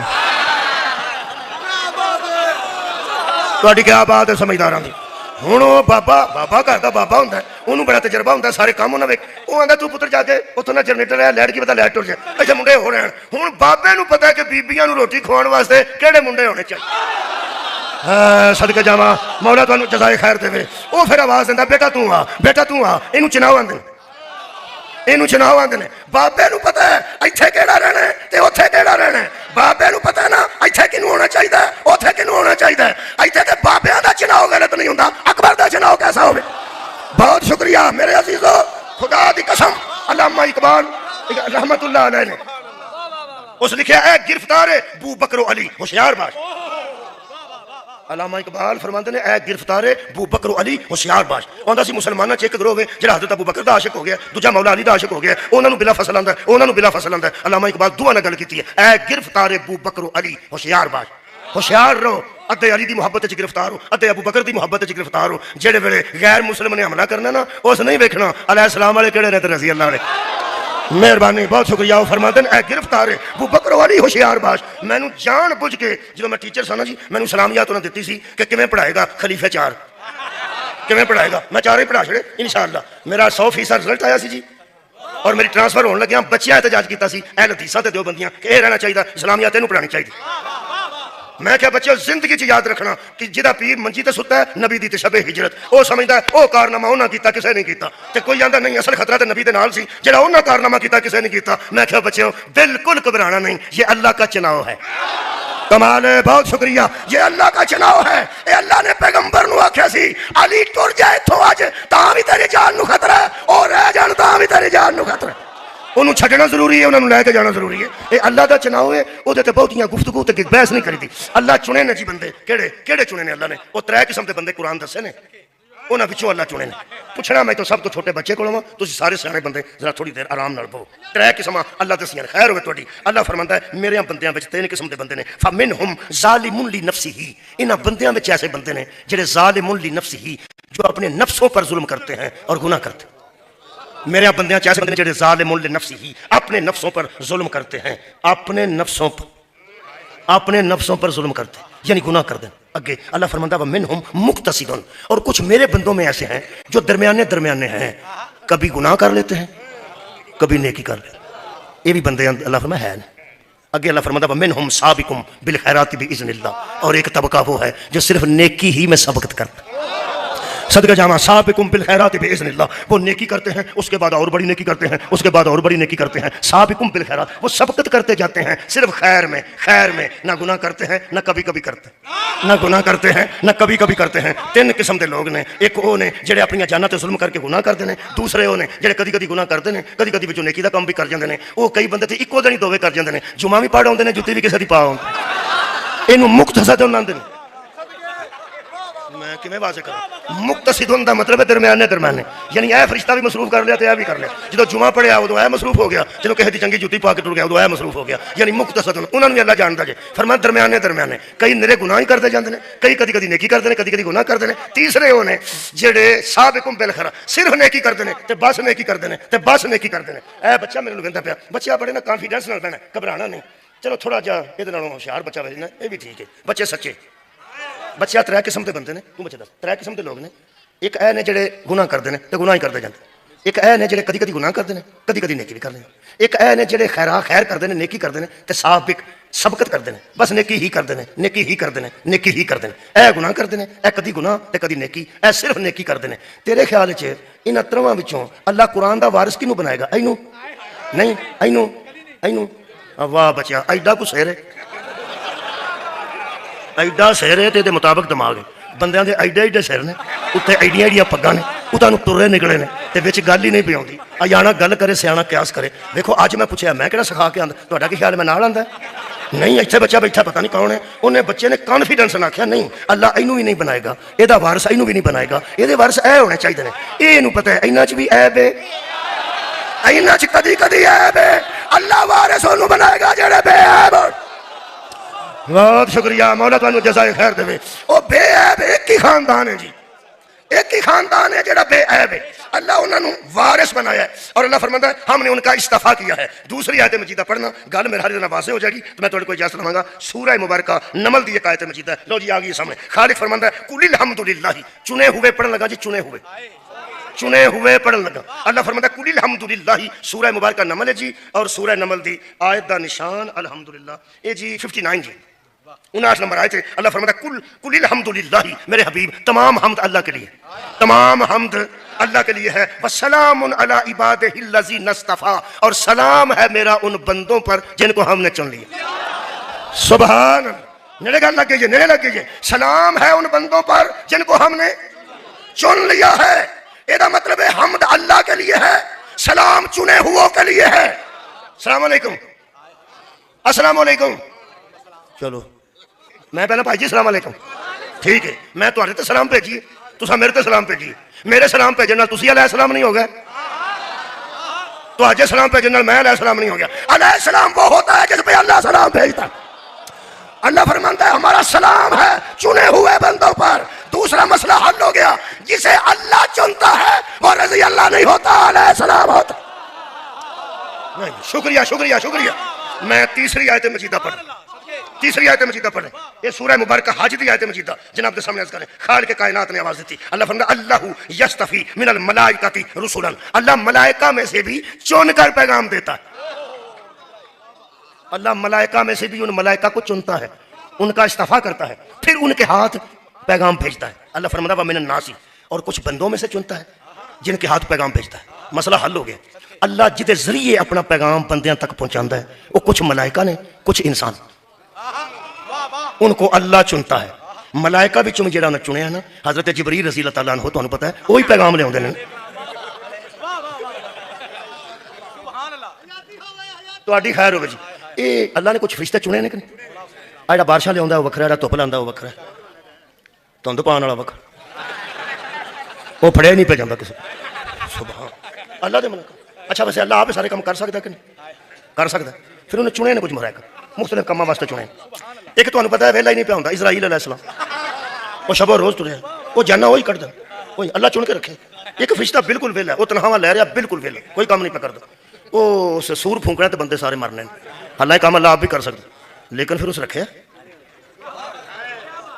ਤੁਹਾਡੀ ਕੀ ਬਾਤ ਹੈ ਸਮਝਦਾਰਾਂ ਦੀ। ਹੁਣ ਉਹ ਬਾਬਾ ਘਰ ਦਾ ਬਾਬਾ ਹੁੰਦਾ, ਉਹਨੂੰ ਬੜਾ ਤਜਰਬਾ ਹੁੰਦਾ, ਸਾਰੇ ਕੰਮ ਉਹਨਾਂ ਵੇਖ। ਉਹ ਆਂਦਾ ਤੂੰ ਪੁੱਤਰ ਜਾ ਕੇ ਉੱਥੋਂ ਨਾ ਜਨਰੇਟਰ ਹੈ, ਲਾਈਟ ਕੀ ਪਤਾ ਲਾਈਟ ਟੁੱਟ ਜਾਏ, ਅੱਛਾ ਮੁੰਡੇ ਹੋ ਰਹੇ ਹਨ। ਹੁਣ ਬਾਬੇ ਨੂੰ ਪਤਾ ਕਿ ਬੀਬੀਆਂ ਨੂੰ ਰੋਟੀ ਖਵਾਉਣ ਵਾਸਤੇ ਕਿਹੜੇ ਮੁੰਡੇ ਹੋਣੇ ਚਾਹੀਦੇ। ਸਦਕੇ ਜਾਵਾਂ, ਮੌਲਾ ਤੁਹਾਨੂੰ ਜਜ਼ਾਏ ਖੈਰ ਦੇਵੇ। ਉਹ ਫਿਰ ਆਵਾਜ਼ ਦਿੰਦਾ, ਬੇਟਾ ਤੂੰ ਆ, ਬੇਟਾ ਤੂੰ ਆ। ਇਹਨੂੰ ਚੁਣਾਵ ਆਂਦੇ ਨੇ, ਇਹਨੂੰ ਚੁਣਾਵ ਆਂਦੇ ਨੇ। ਬਾਬੇ ਨੂੰ ਪਤਾ ਹੈ ਇੱਥੇ ਕਿਹੜਾ ਰਹਿਣਾ ਤੇ ਉੱਥੇ ਕਿਹੜਾ ਰਹਿਣਾ। ਬਾਬੇ ਨੂੰ ਪਤਾ ਨਾ ਇੱਥੇ ਕਿਹਨੂੰ ਹੋਣਾ ਚਾਹੀਦਾ, ਉੱਥੇ ਕਿਹਨੂੰ ਹੋਣਾ ਚਾਹੀਦਾ। ਇੱਥੇ ਤੇ ਬਾਬਿਆਂ ਦਾ ਚੁਣਾਵ ਗਲਤ ਨਹੀਂ ਹੁੰਦਾ, ਅਕਬਰ ਦਾ ਚੁਣਾਵ ਕੈਸਾ ਹੋਵੇ। بہت شکریہ میرے عزیزو، خدا دی قسم علامہ اقبال رحمت اللہ علیہ نے اس لکھا ہے گرفتار بو بکر و علی ہوشیار باش۔ علامہ اقبال فرماتے نے اے گرفتار بو بکر و علی ہوشیار باش۔ اوندا سی مسلماناں چ ایک گروہ ہے جڑا حضرت ابو بکر دا عاشق ہو گیا، دوجا مولا علی دا عاشق ہو گیا، انہاں نوں بلا فصل آندا ہے، انہاں نوں بلا فصل آندا ہے۔ علامہ اقبال دعا نال گل کیتی ہے، اے گرفتار بو بکر و علی ہوشیار باش، ہوشیار رہو۔ ادے علی دی محبت چ گرفتار ہو، ادے ابو بکر دی محبت چ گرفتار ہو۔ جڑے ویلے غیر مسلم نے حملہ کرنا نا، اس نہیں ویکھنا علیہ السلام والے کہڑے نے تے رضی اللہ علیہ۔ مہربانی، بہت شکریہ۔ وہ فرماتے ہیں اے گرفتار ابو بکر والی ہوشیار باش۔ مینوں جان بوجھ کے جدوں میں ٹیچر سا نا جی، مینوں سلامیات انہاں دتی سی کہ کیویں پڑھائے گا خلیفہ چار، کیویں پڑھائے گا۔ میں چارے پڑھا چھڑے انشاءاللہ۔ میرا 100% رزلٹ آیا سی جی، اور میری ٹرانسفر ہون لگیا بچیاں احتجاج کیتا سی اہل حدیثاں تے دیوبندیاں کہ اے رہنا چاہیے، اسلامیات اینوں پڑھانی چاہیے۔ میں کہا بچے زندگی چ یاد رکھنا کہ جہاں پیر منجی تے ستا ہے نبی دی تے شب ہجرت، وہ سمجھدا ہے وہ کارنامہ انہاں کیتا کسے نہیں کیتا، تے کوئی آندا نہیں اصل خطرہ تے نبی دے نال سی جڑا انہاں کارنامہ کیتا کسے نہیں کیتا۔ میں کہا بچوں بالکل گھبرانا نہیں، یہ اللہ کا چناؤ ہے۔ کمال ہے، بہت شکریہ۔ یہ اللہ کا چناؤ ہے۔ اے اللہ نے پیغمبر نو آکھیا سی علی ٹر جائے تو اج تاں وی تیری جان نو خطرہ ہے، اور رہ جان تاں وی تیری جان نو خطرہ ہے۔ انہوں چھڈنا ضروری ہے، انہوں لے کے جانا ضروری ہے۔ یہ اللہ دا چناؤ ہے، وہ تے بہتیاں گفتگو تے بحث نہیں کری دی۔ اللہ چنے نے جی بندے، کیڑے کیڑے چنے نے اللہ نے؟ وہ 3 قسم دے بندے قرآن دسے نے، انہاں وچوں اللہ چنے نے۔ پوچھنا میں تو سب تو چھوٹے بچے کولوں ہاں، تسی سارے سیانے بندے ذرا تھوڑی دیر آرام نال بہو۔ 3 قسم اللہ دسیاں، خیر ہوے تہاڈی۔ اللہ فرماندا ہے میرے بندیاں وچ 3 قسم دے بندے نے، فمنہم ظالم لنفسہ، انہاں بندیاں وچ ایسے بندے نے جڑے ظالم لنفسہ، جو اپنے نفسوں پر ظلم کرتے ہیں اور گناہ کرتے ہیں۔ میرے بندیاں ایسے بندے جڑے ظالم لنفسہ، اپنے نفسوں پر ظلم کرتے ہیں، اپنے نفسوں پر ظلم کرتے ہیں یعنی گناہ کر دیں۔ اگے اللہ فرماتا ہے ومنہم مقتصد، اور کچھ میرے بندوں میں ایسے ہیں جو درمیانے ہیں، کبھی گناہ کر لیتے ہیں کبھی نیکی کر لیتے ہیں۔ یہ بھی بندے اللہ فرماتا ہے۔ اگے اللہ فرماتا ہے ومنہم سابق بالخیرات باذن اللہ، اور ایک طبقہ وہ ہے جو صرف نیکی ہی میں سبقت کرتا ہے۔ صدقہ جامع سابقون بالخیرات باذن اللہ، وہ نیکی کرتے ہیں اس کے بعد اور بڑی نیکی کرتے ہیں، اس کے بعد اور بڑی نیکی کرتے ہیں۔ سابقون بالخیرات، وہ سبقت کرتے جاتے ہیں صرف خیر میں نہ گناہ کرتے ہیں نہ کبھی کبھی کرتے ہیں، نہ گناہ کرتے ہیں نہ کبھی کبھی کرتے ہیں۔ 3 قسم دے لوگ نے، ایک وہ نے جڑے اپنی جاناں تے ظلم کر کے گناہ کرتے ہیں، دوسرے وہ نے جڑے کدی کدی گناہ کرتے ہیں، کدی کدی وچوں نیکی دا کام بھی کر جاندے نے۔ وہ کئی بندے تے اکو دن ہی دوویں کر جاندے نے، جمعہ بھی پڑھ آوندے نے، جُتی بھی کسے دی پا آوندے۔ اینوں مقتصد آندے نے۔ میں کیویں واضح کروں؟ مقتصد دا مطلب ہے درمیانے، یعنی اے فرشتہ بھی مصروف کر لیا تے اے بھی کر لیا۔ جدوں جمعہ پڑھیا ادوں اے مصروف ہو گیا، جدوں کسی دی چنگی جُتی پا کے ٹر گیا ادوں اے مصروف ہو گیا، یعنی مقتصد۔ انہاں نوں اللہ جاندا جے، فرمایا درمیانے۔ کئی نرے گناہ ہی کرتے جاندے نے، کئی کدی کدی نیکی کرتے ہیں، کدی کدی گناہ کرتے ہیں۔ تیسرے وہ نے جڑے سابقون بالخیرات، صرف نیکی کرتے ہیں تے بس نیکی کرتے ہیں تے بس نیکی کرتے ہیں۔ اے بچہ میرے نوں کہندا پیا، بچہ بڑے نا کانفیڈنس نال کہنا، گھبرانا نہیں، چلو تھوڑا جا ایں نالوں ہوشیار بچہ ویسے نا، یہ بھی ٹھیک ہے۔ بچے سچے بچہ 3 قسم کے بندے نے، تو بچے دس 3 قسم کے لوگ نے۔ ایک اے نے جڑے گناہ کرتے ہیں تے گناہ ہی کرتے جاندے، ایک اے نے جڑے کدی کدی گناہ کرتے ہیں کدی کدی نیکی بھی کرتے ہیں، ایک اے نے جڑے خیر کرتے ہیں نیکی کرتے ہیں تے سبقت کرتے ہیں، بس نیکی ہی کرتے ہیں۔ اے گناہ کرتے ہیں، اے کدی گناہ تے کدی نیکی، اے صرف نیکی کرتے ہیں۔ تیرے خیال وچ انہاں 3 وچوں اللہ قرآن دا وارث کینوں بنائے گا؟ اینوں نہیں، اینوں واہ بچیا ایڈا کو سیر ہے، ایڈا سیر ہے تے مطابق دماغ ہے۔ بندیاں دے ایڈے سر نے، اتنے ایڈیاں پگاں نے، اتنا ترے نکلے نے تے وچ گل ہی نہیں پی آتی۔ آنا گل کرے سیاح قیاس کرے۔ دیکھو اج میں پوچھا میں کہڑا سکھا کے آندا، تہاڈا کی خیال میں نال آندا نہیں؟ اتنے بچہ بیٹھا پتہ نہیں کون ہے، انہیں بچے نے کانفیڈنس نہ آخیا نہیں اللہ اینوں بھی نہیں بنائے گا، یہ وارث اینوں بھی نہیں بنائے گا، یہ وارث اے ہونے چاہیے نے۔ یہ پتہ ہے انہاں چ بھی عیب ہے، انہاں چ کدی کدی عیب ہے، اللہ وارث انہوں بنائے گا جڑے بے عیب۔ بہت شکریہ، مولا تانوں جزائے خیر دے۔ وہ بے عیب ایک ہی خاندان ہے جی، ایک ہی خاندان ہے جڑا بے عیب ہے۔ اللہ انہوں نے وارث بنایا ہے، اور اللہ فرماتا ہے ہم نے ان کا استعفیٰ کیا ہے۔ دوسری آیت مجیدہ پڑھنا، گل میرے ہر دن واضح ہو جائے گی تو میں تھوڑے کو اجازت لوں گا۔ سورہ مبارکہ نمل دی ایک آیت مجیدہ ہے، لو جی آگئی سامنے۔ خالق فرماتا ہے قل الحمدللہ، چنے ہوئے پڑھن لگا جی، چنے ہوئے، چنے ہوئے پڑھن لگا۔ اللہ فرماتا ہے قل الحمدللہ، سورہ مبارکہ نمل ہے جی، اور سورہ نمل دی آیت دا نشان الحمدللہ اے جی 59 جی 59 نمبر آیت ہے۔ اللہ فرماتا ہے قل الحمدللہ، میرے حبیب تمام حمد اللہ کے لیے، تمام حمد اللہ کے لیے ہے۔ وسلام علی عبادہ الذین اصطفیٰ، اور سلام ہے میرا ان بندوں پر جن کو ہم نے چن لیا۔ سبحان اللہ، نیڑے گل لگے جی، نیڑے لگے جی، سلام ہے ان بندوں پر جن کو ہم نے چن لیا ہے۔ یہ مطلب ہے حمد اللہ کے لیے ہے، سلام چنے ہو کے لیے ہے۔ السلام علیکم، السلام علیکم۔ چلو میں پہلے بھائی جی السلام علیکم، ٹھیک ہے، میں تھوڑے تے سلام بھیجیے، تساں میرے تے سلام بھیجیے۔ میرے سلام بھیجن نال تسی علیہ السلام نہیں ہو گئے، تو اج سلام بھیجن نال میں علیہ السلام نہیں ہو گیا۔ علیہ السلام وہ ہوتا ہے جس پہ اللہ سلام بھیجتا۔ اللہ فرماتا ہے ہمارا سلام ہے چنے ہوئے بندوں پر۔ دوسرا مسئلہ حل ہو گیا، جسے اللہ چنتا ہے وہ رضی اللہ نہیں ہوتا، علیہ السلام ہوتا نہیں۔ شکریہ شکریہ شکریہ۔ میں تیسری آیت مجیدہ پڑھ، تیسری آیت مجیدہ پڑھیں، یہ سورہ مبارکہ حج دی آیت مجیدہ جناب کے سامنے عرض کریں۔ خالق کائنات نے آواز دی تھی، اللہ فرماتا اللہ یستفی من الملائکۃ رسلا، اللہ ملائکہ میں سے بھی چن کر پیغام دیتا ہے۔ اللہ ملائکہ میں سے بھی ان ملائکہ کو چنتا ہے، ان کا استعفیٰ کرتا ہے، پھر ان کے ہاتھ پیغام بھیجتا ہے۔ اللہ فرماتا ومن الناس، اور کچھ بندوں میں سے چنتا ہے جن کے ہاتھ پیغام بھیجتا ہے۔ مسئلہ حل ہو گیا۔ اللہ جدے ذریعے اپنا پیغام بندیاں تک پہنچاتا ہے، وہ کچھ ملائکہ نے، کچھ انسان، ان کو اللہ چنتا ہے۔ ملائکہ بھی جڑا نہ چنیا نا، حضرت جبریل رضی اللہ تعالیٰ عنہ تو پتہ ہے وہی پیغام لے آتے ہیں۔ تہاڈی خیر ہوگی جی، یہ اللہ نے کچھ فرشتے چنے نے کہ نہیں؟ جڑا بارشاں لیا وہ وکھرا، جڑا دھوپ لانا وہ وکھرا، دھند پان والا وکھرا، وہ پھڑیا نہیں پہ جاتا کسی۔ سبحان اللہ دے ملک۔ اچھا ویسے اللہ آپ سارے کام کر سکتا ہے کہ نہیں؟ کر سکتا ہے۔ پھر انہیں چنے نے کچھ ملائکہ مختلف کاموں واسطے چنے۔ ایک تو پتا ہے ویلا ہی نہیں پہ ہوندا، اسرائیل علیہ السلام، وہ شب و روز تریا، وہ جانا وہی کٹ دے، وہی اللہ چن کے رکھے۔ ایک فرشتہ بالکل ویلا ہے، وہ تنہاواں لے رہا بالکل ویلا، کوئی کام نہیں پہ کرتا، وہ اسے سور پھونکنا تو بندے سارے مرنے۔ حالانکہ کام اللہ آپ بھی کر سکتے، لیکن پھر اس رکھے۔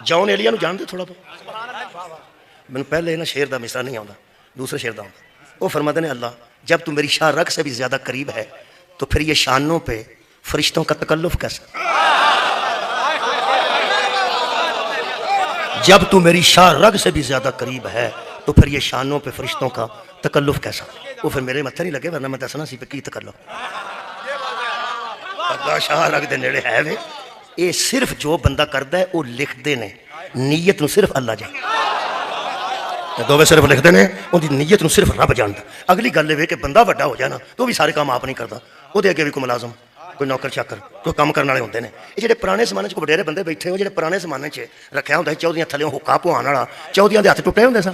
جون ایلیا نو جان دے تھوڑا بہت، میں پہلے نا شیر دا مصرع نہیں آتا، دوسرے شیر دا آتا۔ وہ فرماتے ہیں اللہ جب تو میری شاہ رگ سے بھی زیادہ قریب ہے تو پھر یہ شانوں پہ فرشتوں کا تکلف کیسا؟ جب تو میری شاہ رگ سے بھی زیادہ قریب ہے تو پھر یہ شانوں پہ فرشتوں کا تکلف کیسا؟ وہ پھر میرے متھے نہیں لگے ورنہ میں دسنا سی پہ کی تکلف۔ اللہ شاہ رگ دے نیڑے ہے وے، یہ صرف جو بندہ کردا ہے وہ لکھتے نے، نیت نو صرف اللہ جاندا، دوویں صرف لکھتے ہیں، ان کی نیت نو صرف رب جانتا۔ اگلی گل یہ کہ بندہ بڑا ہو جائے نا تو بھی سارے کام آپ نہیں کرتا، وہ اگے بھی کوئی ملازم، کوئی نوکر چاکر، کوئی کام کرنے والے ہوتے ہیں۔ یہ جڑے پرانے زمانے کوئی وڈیرے بندے بیٹھے ہو، جڑے پرانے زمانے رکھا ہوتا ہے چودھریاں تھلے حکا پوان والا، چودھریاں دے ہاتھ ٹوٹے ہوندے سن۔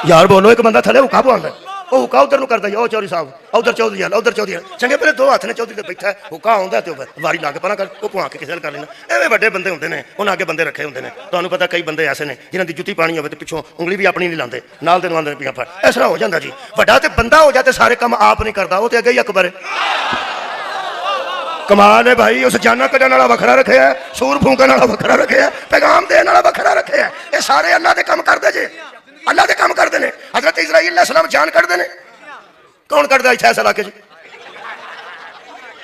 یار بولو، ایک بندہ تھلے حکا پواندا ہے، وہ حکا ادھر کرتا ہے، او چودھری صاحب ادھر چودھری والا، ادھر چودھری والا، چنگے پہلے دو ہاتھ نے چودھری تے بیٹھا ہے، حکا آندا ہے تے واری لا کے پرا کر وہ پوا کے کسے کر لینا۔ ایویں بڑے بندے ہوندے نے، انہاں اگے بندے رکھے ہوندے نے۔ تانوں پتہ کئی بندے ایسے نے جنہاں دی جُتی پانی ہوے تے پچھوں انگلی بھی اپنی نہیں لاندے، نال دے نواندے پیاں پھڑ، اس طرح ہو جاندا جی۔ بڑا تے بندہ ہو جائے تے سارے کام آپ نہیں کردا، وہ تے اگے ہی اکبر ہے۔ کمال ہے بھائی، اس جانا کڈن والا وکھرا رکھے ہے، سور پھونکن والا وکھرا رکھے ہے، پیغام دین والا وکھرا رکھے ہے۔ یہ سارے اللہ دے کام کردے جے، اللہ دے کام کردے نے۔ حضرت اسرائیل علیہ السلام جان کردے نے، کون کردا ہے اس علاقے جی؟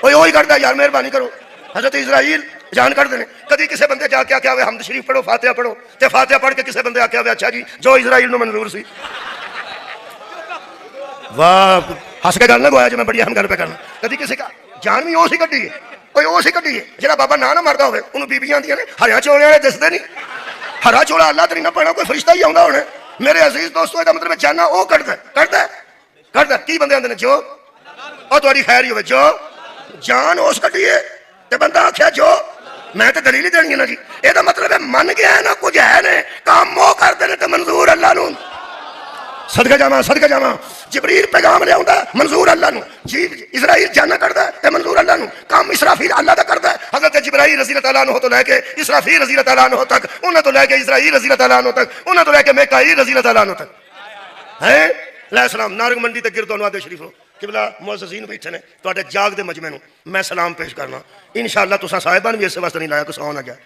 وہی کردا یار، مہربانی کرو۔ حضرت اسرائیل جان کردے نے۔ کدی کسے بندے جا کے آکھیا ہوئے حمد شریف پڑھو، فاتحہ پڑھو، تے فاتحہ پڑھ کے کسے بندے آکھیا ہوئے اچھا جی جو اسرائیل نو منظور سی، واہ ہس کے گل نہ گویا جی، میں بڑی اہم گل پہ کرنا۔ کدی کسی کا جان بھی اسی کڈی ہے، کوئی اسی کڈی ہے جہاں بابا نہ مردا ہوئے، انہوں بیبیاں آندیاں نے ہریا چولے والے دستے نہیں، ہرا چولا اللہ تو نہیں نہ پڑھنا، کوئی فرشتہ ہی آؤں ہونا۔ میرے عزیز دوستو، یہ مطلب جانا وہ کردا کی بندے آندے نے جو اور تہاڈی خیر ہی ہوے، جو جان اس کڈی ہے تے بندہ آکھیا جو، میں تے دلیل ہی دینی ہے نا جی۔ یہ مطلب ہے من گیا ہے نا، کچھ ہے نے کام وہ کردے نے تے منظور اللہ نوں۔ صدقے جاواں جبریل پیغام لے آوندا منظور اللہ نو، جی اسرائیل جانا کردا ہے تے منظور اللہ نو، کام اسرافیل اللہ دا کردا ہے۔ حضرت جبرائیل رضی اللہ تعالیٰ عنہ تو لے کے اسرافیل رضی اللہ تعالیٰ عنہ تک، انہاں تو لے کے اسرائیل رضی اللہ تعالیٰ عنہ تک، انہاں تو لے کے میکائیل رضی اللہ تعالیٰ عنہ تک ہے علیہ السلام۔ نارنگ منڈی تے گردو نواز شریف نو قبلہ معززین بیٹھے نے تواڈے جاگ دے مجمع نو میں سلام پیش کرنا۔ انشاءاللہ تساں صاحبان بھی اس واسطے نہیں لایا کہ سو نہ جائے،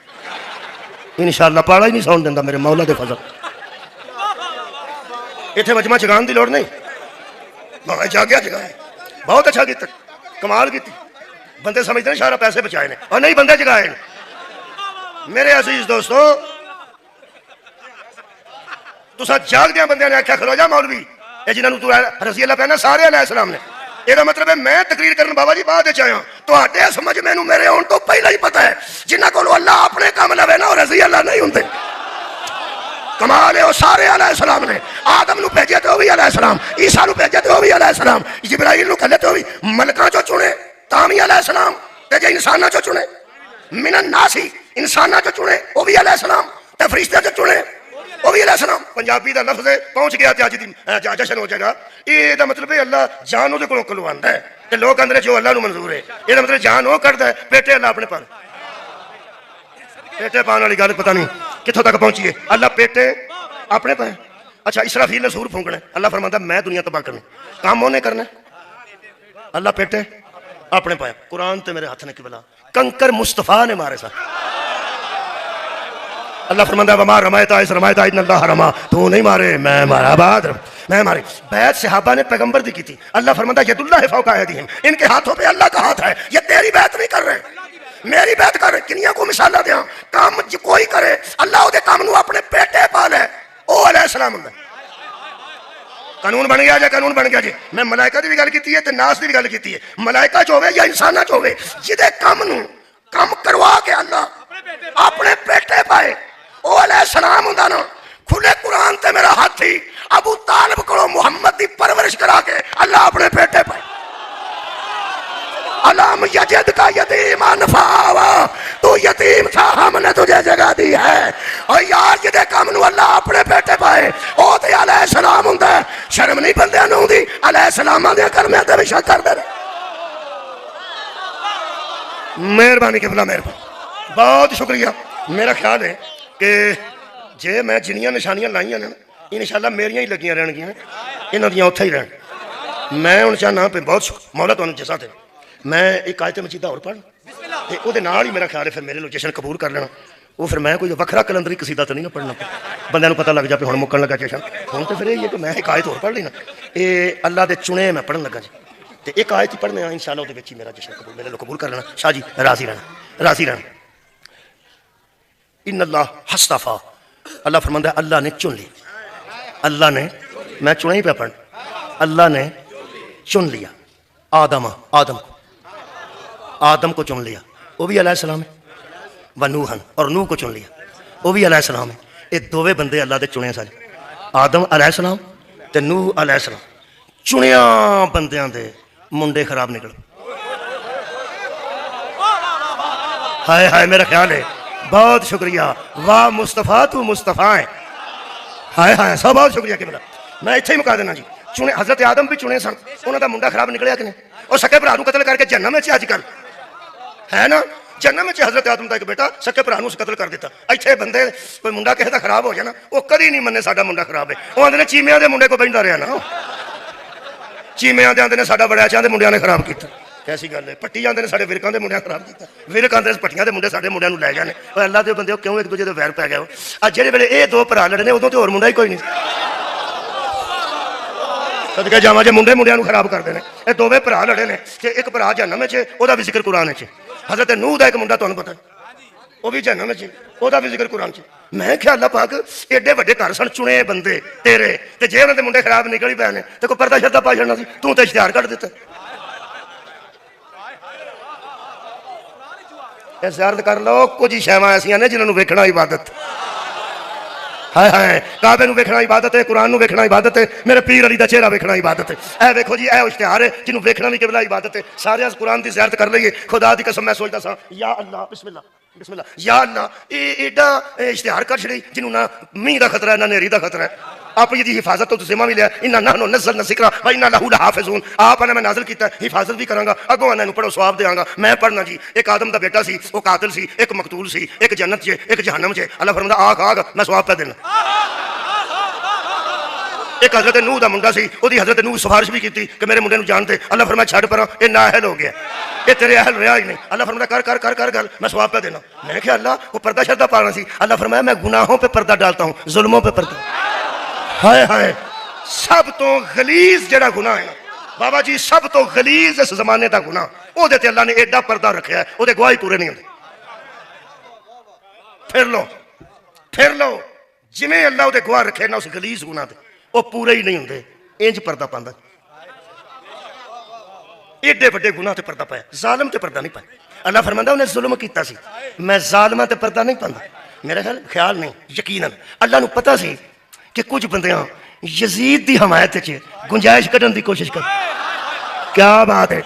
انشاءاللہ پاڑا ہی نہیں سون دیندا میرے مولا دے فضل۔ اتنے مجمع جگان دی لوڑ نہیں، میں جاگیا جگہ ہے، بہت اچھا کیتا، کمال کیتی۔ بندے سمجھتے ہیں شارہ پیسے بچائے نے، اور نہیں بندے جگائے نے۔ میرے عزیز دوستو تساں جاگ دیاں بندیاں نے آکھیا کھلو جا مولوی، اے جنہاں نوں تو رضی اللہ پہنا سارے علیہ السلام نے، یہ مطلب ہے میں تقریر کرن بابا جی بعد وچ آیا، تواڈے سمجھ مینوں میرے ہون تو پہلا ہی پتہ ہے جنہاں کولوں اللہ اپنے کام لوے نا وہ رضی اللہ نہیں ہوندے۔ کمال ہے وہ سارے علیہ السلام نے، آدم نو بھیجے تو بھی علیہ السلام، عیسیٰ نو بھیجے تو بھی علیہ السلام، جبرائیل نو کھلے تو بھی ملکاں چو چنے تاں بھی علیہ السلام، تے جے انساناں چو چنے من الناس انساناں چو چنے وہ بھی علیہ السلام، تے فرشتے چو چنے وہ بھی علیہ السلام۔ پنجابی دا لفظ ہے پہنچ گیا تے اج دی جشن ہو جائے گا، یہ دا مطلب ہے اللہ جان دے کولوں کلواندا ہے تے لوگ اندر جو اللہ نو منظور ہے، یہ دا مطلب جان وہ کڈدا ہے، بیٹے اللہ اپنے پر پیٹے پان والی گل پتہ نہیں کتھوں تک پہنچی ہے، اللہ پیٹے اپنے پہ۔ اچھا اسرافیل نے سور پھونکنا ہے، اللہ فرماتا ہے میں دنیا تباہ کرنی، کام انہیں کرنا ہے، اللہ پیٹے اپنے پہ۔ قرآن تے میرے ہاتھ نے قبلہ کنکر مصطفیٰ نے مارے سا، اللہ فرماتا ہے وما رمیتا اس رمیتا ان اللہ رما، تو نہیں مارے میں مارا، بعد میں مارے۔ بیعت صحابہ نے پیغمبر دی کی تھی، اللہ فرماتا ہے ید اللہ فوق ایدیہم، ان کے ہاتھوں پہ اللہ کا ہاتھ ہے، یہ تیری بیعت نہیں کر رہے، میری بیعت کر رہے۔ کنیاں کو مثال دیاں، کام کوئی کرے اللہ وہ کام نو اپنے پیٹے پالے، او علیہ السلام ہوں۔ قانون بن گیا جی، قانون بن گیا جی۔ میں ملائکہ دی بھی گل کیتی ہے تے ناس دی بھی گل کیتی ہے، ملائکہ جو ہوئے یا انسانہ جو ہوئے جدے کام نو کام کروا کے اللہ اپنے پیٹے پائے او علیہ السلام ہوں نا۔ کھلے قرآن تے میرا ہاتھ تھی ابو طالب کو محمد دی پرورش کرا کے اللہ اپنے پیٹے پائے۔ علام یجد کا یتیمان فاوا، تو یتیم تھا ہم نے تجھے جگہ دی ہے، اور یار جدے کام نو اللہ اپنے بیٹے پائے او تے علیہ السلام ہوں دے، شرم نہیں بندے نو دی علیہ السلام آدھے کرمے دے بشک کر دے۔ مہربانی قبلہ مہربانی، بہت شکریہ۔ میرا خیال ہے کہ جے میں جنیاں نشانیاں لائیاں نا انشاءاللہ میریاں ہی لگیاں رہن گیاں، انہاں دیاں اتھے ہی رہن۔ میں ان چاہنا پہ بہت مولا تو جیسا تھے میں ایک آیت مجیدہ اور پڑھ وہ نال ہی میرا خیال ہے پھر میرے لوگ جشن قبول کر لینا، وہ پھر میں کوئی وکھرا کلندری قصیدہ تو نہیں نہ پڑھنا، بندے نو پتہ لگ جائے ہن مکن لگا جشن، ہن تو پھر یہ کہ میں ایک آیت اور پڑھ لینا، یہ اللہ دے چنے میں پڑھن لگا جی، تے ایک آیت ہی پڑھنے انشاءاللہ وہ ہی میرا جشن قبول میرے لوگ قبول کر لینا۔ شاہ جی راضی رہنا، راضی رہنا۔ ان اللہ حصطفیٰ، اللہ فرماتا ہے اللہ نے چن لی، اللہ نے، میں چنا ہی پہ پڑھ، اللہ نے چن لیا آدم کو چن لیا، وہ بھی علیہ السلام ہے، ونوحن اور نوح کو چن لیا، وہ بھی علیہ السلام ہے۔ یہ دووے بندے اللہ دے چنے سارے، آدم علیہ السلام تے نوح علیہ السلام۔ چنیاں بندیاں دے منڈے خراب نکل، ہائے ہائے میرا خیال ہے بہت شکریہ، واہ مصطفیٰ تو مصطفیٰ ہے، ہائے ہائے سب بہت شکریہ کہ میں اتھے ہی مکا دینا جی۔ چنے حضرت آدم بھی چنے سن، انہوں دا منڈا خراب نکلیا کہ نہیں، اور سکے بھرا نو قتل کر کے جہنم میں اج کل ہے نا، جہنم میں حضرت آدم دا ایک بیٹا سکے بھرا نو قتل کر دیتا۔ ایتھے بندے کوئی منڈا کسی دا خراب ہو جائے نا وہ کدی نہیں منے ساڈا منڈا خراب ہے، وہ آندے نے چیمیاں دے منڈے کو بہندا رہیا نا، چیمیاں دے آندے نے ساڈا بڑا چاہ دے منڈیاں نے خراب کیتا، کیسی گل ہے۔ پٹی آندے نے ساڈے ورکاں دے منڈیاں خراب کیتا، ورک آندے پٹیاں دے منڈے ساڈے منڈیاں نو لے جانے، اور اللہ دے بندے کیوں ایک دوجے دے ویر پی گئے ہو۔ اج جڑے ویلے اے دو بھرا لڑنے ادوں تے ہور منڈا ہی کوئی نہیں، صدقے جاواں جے منڈے منڈیاں نو خراب کردے نے، اے دوویں بھرا لڑے نے تے ایک بھرا جہنم وچ او دا بھی ذکر قرآن وچ، حضرت نوح دا ایک منڈا تانوں پتہ وہ بھی جہنم وچ او دا بھی ذکر قرآن وچ۔ میں کہ اللہ پاک ایڈے وڈے گھر سن چنے بندے تیرے تے جے انہاں دے منڈے خراب نکل ہی پے نے تے کوئی پردہ شردہ پا چھڑنا سی، تو تے اشتہار کڈ دتا۔ زیارت کر لو، کچھ شیواں ایسیاں نے جنہاں نو ویکھنا عبادت، ہائے ہائے کعبے نو ویکھنا عبادت ہے، قرآن نو ویکھنا عبادت ہے، میرے پیر علی دا چہرہ ویکھنا عبادت ہے۔ اے ویکھو جی اے اشتہار ہے جنوں ویکھنا بھی قبلہ عبادت ہے۔ سارے اس قرآن دی زیارت کر لئیے، خدا دی قسم میں سوچدا سا یا اللہ بسم اللہ بسم اللہ یا اللہ ایڈا اشتہار کر چھڑی جنوں نہ مینہ دا خطرہ ہے نہ نیری دا خطرہ ہے، آپ یہ حفاظت تو ذمہ بھی لیا انا نحن نزلنا الذکر و انا لہ لحافظون. آپ نے میں نازل کیتا ہے حفاظت بھی کراں گا اگوں انہاں نوں پڑھو ثواب دیاں گا. میں پڑھنا جی ایک آدم دا بیٹا سی وہ قاتل سی ایک مقتول سی ایک جنت چ ایک جہنم چ. اللہ فرماتا آگ آگ میں ثواب پہ دینا. ایک حضرت نوح دا منڈا سی وہی حضرت نوح سفارش بھی کی کہ میرے منڈے نوں جان دے. اللہ فرمایا چھڈ پراں یہ نااہل ہو گیا یہ تیرے اہل رہا ہی نہیں. اللہ فرمایا کر کر کر کر گل میں ثواب پہ دینا. میں کہ اللہ وہ پردہ شردہ پانا سی. اللہ فرمایا میں گناہوں پہ پردہ ڈالتا ہوں ظلموں پہ پردہ. ہائے ہائے سب تو غلیظ جڑا گناہ ہے نا بابا جی سب تو غلیظ اس زمانے دا گناہ وہ تے اللہ نے ایڈا پردہ رکھا ہے وہ گواہی پورے نہیں ہوندے. پھر لو جویں اللہ وہ گواہ رکھے نا اس غلیظ گناہ دے وہ پورے ہی نہیں ہوندے. انج پردہ پاندا ایڈے بڑے گناہ تے پردہ پایا ظالم تے پردہ نہیں پایا. اللہ فرماندا انہیں ظلم کیتا سی میں ظالماں تے پردہ نہیں پاندا. میرا خیال نہیں یقیناً اللہ نو پتہ سی کہ کچھ بندیاں یزید دی حمایت چ گنجائش کڈن دی کوشش کر. کیا بات ہے.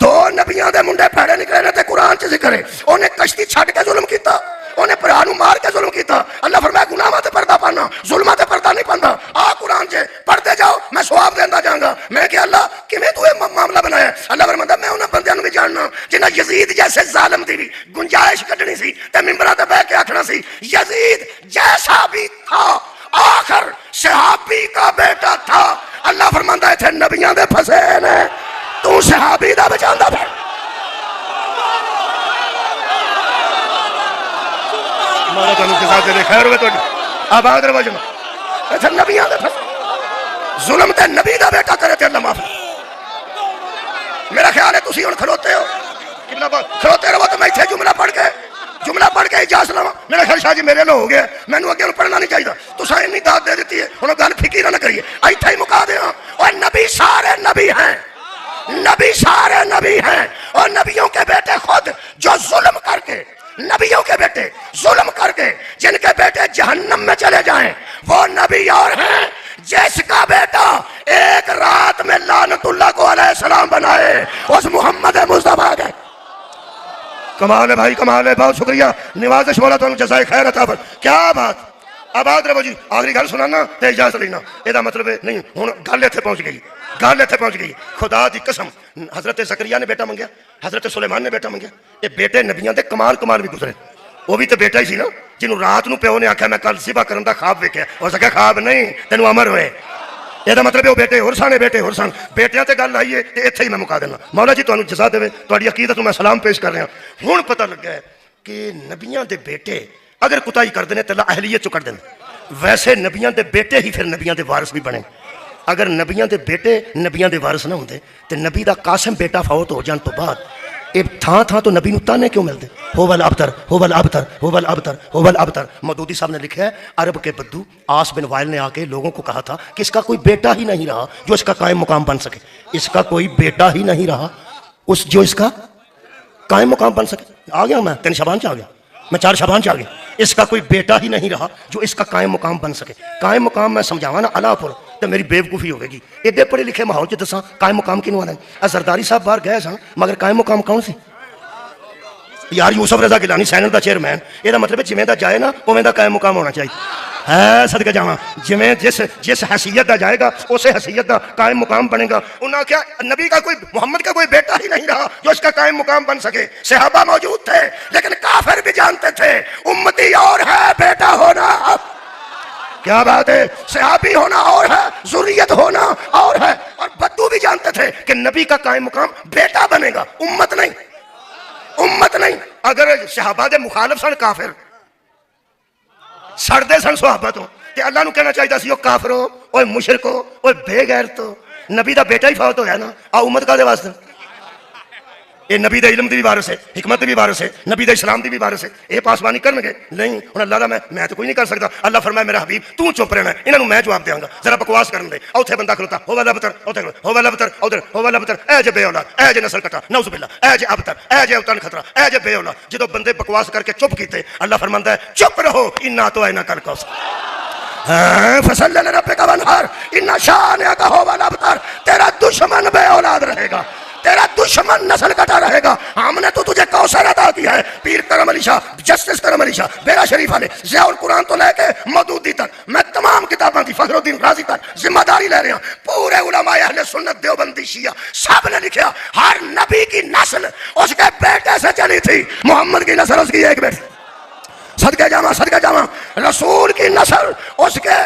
دو نبیاں دے منڈے پھڑے نکلے نے تے قرآن چ ذکر ہے انہیں کشتی چھڈ کے ظلم کیتا انہیں بھرا نو مار کے ظلم کیتا. اللہ فرمایا گناہاں تے پردہ پانا ظلماں تے پردہ نہیں پاندا. آ قرآن چ پڑھتے جاؤ میں ثواب دیندا جاؤں گا. میں کہ اللہ کیویں تو یہ معاملہ بنایا. اللہ فرماتا میں انہاں بندیاں نو بھی جاننا جنہاں یزید جیسے ظالم دی بھی گنجائش کڈنی سی تے منبراں تے بیٹھ کے آکھنا سی یزید جیسا بھی تھا آخر صحابی کا بیٹا تھا. اللہ فرماندا ہے تھے نبیاں دے پھسے نے تو صحابی دا بچاندا پھر. مارا تانوں کسا دے خیر ہوے تہاڈی آباد رہو جنو ایتھے نبیاں دے پھسے ظلم تے نبی دا بیٹا کرے تے اللہ معاف. میرا خیال ہے تسی ہن کھلوتے ہو کھلوتے رہو تو میں ایتھے جملہ پڑھ کے اجازت لواں. میرا خیال شاہ جی میرے لو ہو گیا مینوں اگے پڑھنا نہیں چاہیے. تساں اتنی داد دے دیتی ہے ہن گل فکر نہ کریے ایتھے ہی مکا دیاں. اور نبی سارے نبی ہیں نبی سارے نبی ہیں اور نبیوں کے بیٹے خود جو ظلم کر کے نبیوں کے بیٹے ظلم کر کے جن کے بیٹے جہنم میں چلے جائیں وہ نبی اور ہیں جس کا بیٹا ایک رات میں لعنت اللہ کو علیہ السلام بنائے اس محمد مصطفیٰ کے. کمال ہے بھائی کمال ہے. بہت شکریہ نوازش مولا تانوں جزائے خیر عطا فرمائے. کیا بات. آباد رہو جی. آخری گل سنانا تے اجازت لینا. یہ مطلب نہیں ہوں گل اتنے پہنچ گئی خدا دی قسم. حضرت زکریا نے بیٹا منگیا حضرت سلیمان نے بیٹا منگیا. یہ بیٹے نبیاں دے کمال بھی گزرے. وہ بھی تو بیٹا ہی سی نا جنہوں رات نو پیو نے آخیا میں کل ذبح کرن دا خواب ویکھیا. ہو سکیا خواب نہیں تینوں امر ہوئے. یہ مطلب ہے وہ بیٹے ہور سن بیٹے ہور سن. بیٹیاں تے گل آئی ہے تے اتھے ہی میں مکا دینا. مولا جی تانوں جزا دے تہاڈی عقیدت نوں میں سلام پیش کر رہا. ہن پتہ لگا ہے کہ نبیاں دے بیٹے اگر کوتاہی کردے نے تے اللہ اہلیت چوں کڈ دیندا. ویسے نبیاں دے بیٹے ہی پھر نبیاں دے وارث بھی بنے. اگر نبیاں دے بیٹے نبیاں دے وارث نہ ہوندے تے نبی دا قاسم بیٹا فوت ہو جان تو بعد یہ تھان تو نبی نو تانے کیوں ملتے. ہوول ابتر ہوول ابتر ہوول ابتر ہوول ابتر. مودودی صاحب نے لکھا ہے عرب کے بدو آس بن وائل نے آ کے لوگوں کو کہا تھا کہ اس کا کوئی بیٹا ہی نہیں رہا جو اس کا قائم مقام بن سکے. اس کا کوئی بیٹا ہی نہیں رہا جو اس کا قائم مقام بن سکے. آ گیا میں 3 شعبان چ آ گیا میں 4 شعبان چ آ گیا. اس کا کوئی بیٹا ہی نہیں رہا جو اس کا قائم مقام بن سکے. قائم مقام میں سمجھاوا نا اللہ پر تو میری بےوقوفی ہوگی گی. ایڈے پڑھے لکھے ماحول چ دساں قائم مقام کنوں آنا ہے. زرداری صاحب باہر گئے سن مگر قائم مقام کون سی یار. یوسف رضا گیلانی سینٹ دا چیئرمین. یہ مطلب جویں دا جائے نا اوویں دا قائم مقام ہونا چاہیے. ہے صدقے جاواں جویں جس حیثیت دا جائے گا اسی حیثیت دا قائم مقام بنے گا. انہاں کیا نبی کا کوئی محمد کا کوئی بیٹا ہی نہیں رہا جو اس کا قائم مقام بن سکے. صحابہ موجود تھے لیکن کافر بھی جانتے تھے امتی اور ہے بیٹا ہونا. کیا بات ہے. صحابی ہونا اور ہے ذریت ہونا اور ہے. اور بدو بھی جانتے تھے کہ نبی کا قائم مقام بیٹا بنے گا امت نہیں. اگر صحابہ دے مخالف سن کافر سڑتے سن صحابہ تو اللہ نو کہنا چاہیے سی وہ کافرو اوے مشرکو اوے بے غیرتو نبی دا بیٹا ہی فوت ہویا نا آ امت کا دے واسطے. یہ نبی دے علم دی بھی وارث ہے حکمت دی بھی وارث ہے نبی دے اسلام دی بھی وارث ہے. یہ پاسبانی کرن گے نہیں ہن اللہ دا میں تو کوئی نہیں کر سکتا. اللہ فرمایا میرا حبیب تو چپ رہنا انہاں نوں میں جواب دیاں گا. ذرا بکواس کرن دے. اوتھے بندہ کھلوتا ہو والا ابتر اوتھے ہو والا ابتر ادھر ہو والا ابتر. اے جے بے اولاد اے جے نسل کٹا نعوذ باللہ اے جے ابتر اے جے اوتن خطرہ اے جے بے اولاد. جدوں بندے بکواس کر کے چپ کیتے اللہ فرماندا ہے چپ رہو انا تو اینا کل کوثر فصل لربک وانحر ان شانئک هو الابتر. تیرا دشمن بے اولاد رہے گا تیرا دشمن نسل کٹا رہے گا. ہم نے تو تجھے کوثر عطا کیا ہے. پیر کرم علی شاہ جسٹس کرم علی شاہ بیرا شریف والے ضیاء القرآن تو لے کے مودودی تک میں تمام کتابیں دیوبندی فخر الدین رازی تک ذمہ داری لے رہے ہیں، پورے علماء اہل سنت دیوبندی شیعہ سب نے لکھا ہر نبی کی نسل اس کے بیٹے سے چلی تھی، محمد کی نسل اس کی ایک بیٹی، صدقے جاواں رسول کی نسل اس کے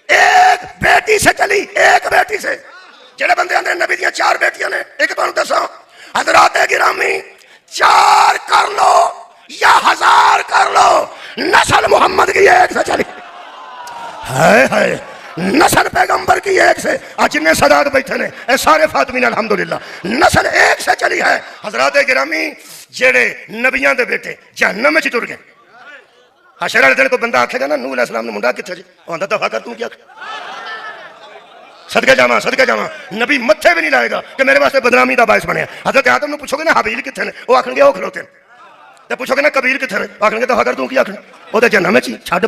ایک بیٹی سے چلی، ایک بیٹی سے۔ جڑے بندے اندر نبی دیاں 4 بیٹیاں نے، ایک تانوں دساں حضرات گرامی 4 کر لو یا 1000 کر لو، نسل محمد کی ایک سے چلی ہے، نسل پیغمبر کی ایک سے۔ آج جنہیں صداق بیٹھے نے اے سارے فاطمین الحمدللہ، نسل ایک سے چلی ہے۔ حضرات گرامی جڑے نبیاں دے بیٹے جہنم میں ٹر گئے، حشر والے دن کو بندہ آکھے گا نا نوح علیہ السلام نے منڈا کتھے جی، آندا دفعہ کر توں کیا صدقے جاواں نبی متھے بھی نہیں لائے گا کہ میرے واسطے بدنامی دا باعث بنیا۔ حضرت آدم نے پوچھو گے نا حابیل کتھے نے، وہ آکھن گے وہ کھلوتے ہیں، تے پوچھو گے نا قبیل کتھے نے، آکھن گے دفعہ کر توں کی آکھنا، وہ تے جہنم وچ چھڈ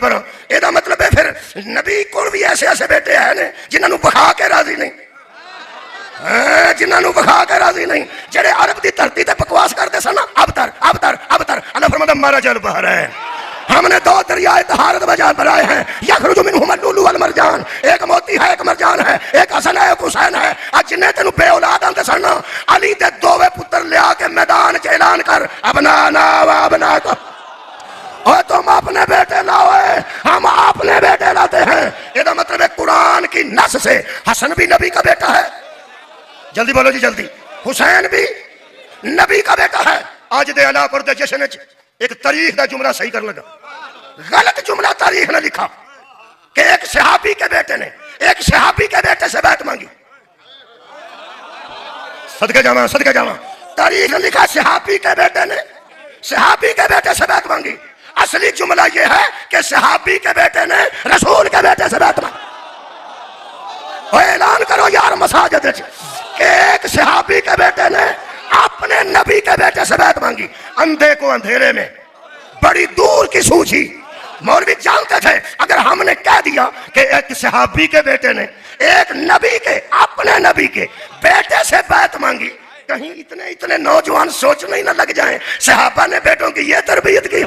پراں۔ اے دا مطلب ہے پھر نبی کول بھی ایسے بیٹے ہیں نے جنہاں نو بخا کے راضی نہیں، جنہاں نو بخا کے راضی نہیں، جڑے عرب دی دھرتی تے بکواس کرتے سن نا، ابتر اللہ فرماتا مرج البحر ہے، ہم نے 2 دریائے طہارت بجا بنائے ہیں، یخرج منہما اللؤلؤ والمرجان، ایک موتی ہے ایک مرجان ہے، ایک حسن ہے ایک حسین ہے۔ اج جنے تینوں بے اولاد آندے سن علی دے 2 پتر لیا کے میدان چ اعلان کر ابنانا و ابناکم، اور تم اپنے بیٹے لاؤ، ہم اپنے بیٹے لاتے ہیں۔ یہ دا مطلب ہے قرآن کی نص سے حسن بھی نبی کا بیٹا ہے، جلدی بولو جی جلدی، حسین بھی نبی کا بیٹا ہے۔ آج دے علا پر دے جشن ایک تاریخ دا جملہ صحیح کر لگا، غلط جملہ تاریخ نے لکھا کہ ایک صحابی کے بیٹے نے ایک صحابی کے بیٹے سے بیعت مانگی، صدقے جاواں تاریخ نے لکھا صحابی کے بیٹے نے صحابی کے بیٹے سے بیعت مانگی، اصلی جملہ یہ ہے کہ صحابی کے بیٹے نے رسول کے بیٹے سے بیعت مانگی۔ اور اعلان کرو یار مساجد کہ ایک صحابی کے بیٹے نے اپنے نبی کے بیٹے سے بیعت مانگی۔ اندھے کو اندھیرے میں بڑی دور کی سوچی، مولوی جانتے تھے اگر ہم نے کہہ دیا کہ ایک صحابی کے بیٹے نے ایک نبی کے اپنے نبی کے بیٹے سے بیعت مانگی، کہیں اتنے نوجوان سوچنے ہی نہ لگ جائیں صحابہ نے بیٹوں کی یہ تربیت کی۔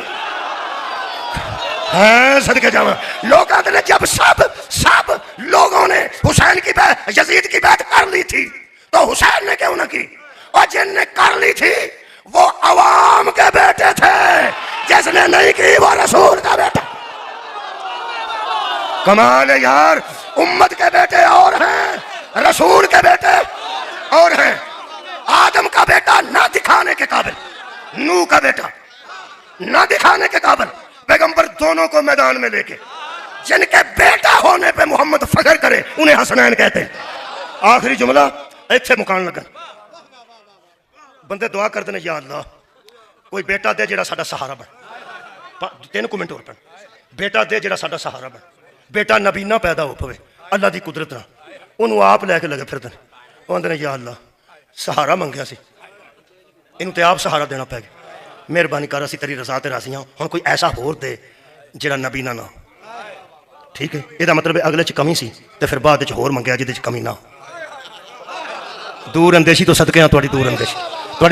صدقے جاواں لوگ آتے ہیں جب سب لوگوں نے حسین کی بیعت یزید کی بیعت کر لی تھی تو حسین نے کیوں نہ کی؟ اور جن نے کر لی تھی وہ عوام کے بیٹے تھے، جس نے نہیں کی وہ رسول کا بیٹا۔ کمال ہے یار، امت کے بیٹے اور ہیں، رسول کے بیٹے اور ہیں۔ آدم کا بیٹا نہ دکھانے کے قابل، نوح کا بیٹا نہ دکھانے کے قابل، پیغمبر دونوں کو میدان میں لے کے جن کے بیٹا ہونے پہ محمد فخر کرے انہیں حسنین کہتے ہیں۔ آخری جملہ ایتھے مکان لگا، بندے دعا کرتے ہیں یا اللہ کوئی بیٹا دے جڑا ساڈا سہارا بن، 3 منٹ اور پڑھ، بیٹا دے جڑا ساڈا سہارا بن، بیٹا نبی نہ پیدا ہو پوے اللہ دی قدرت نہ، انہوں آپ لے کے لگے پھرتے ہیں، وہ آندے نے یا اللہ سہارا منگیا سی انہوں تے آپ سہارا دینا پہ گیا، مہربانی کر اسی تیری رضا تے راضی ہاں، ہن کوئی ایسا ہور دے جڑا نبی نہ ٹھیک ہے۔ یہ مطلب ہے اگلے چ کمی سی تے پھر بعد چ ہور منگیا جہدے چ کمی نہ ہو۔ دور اندیشی تو صدقے ہیں، تھوڑی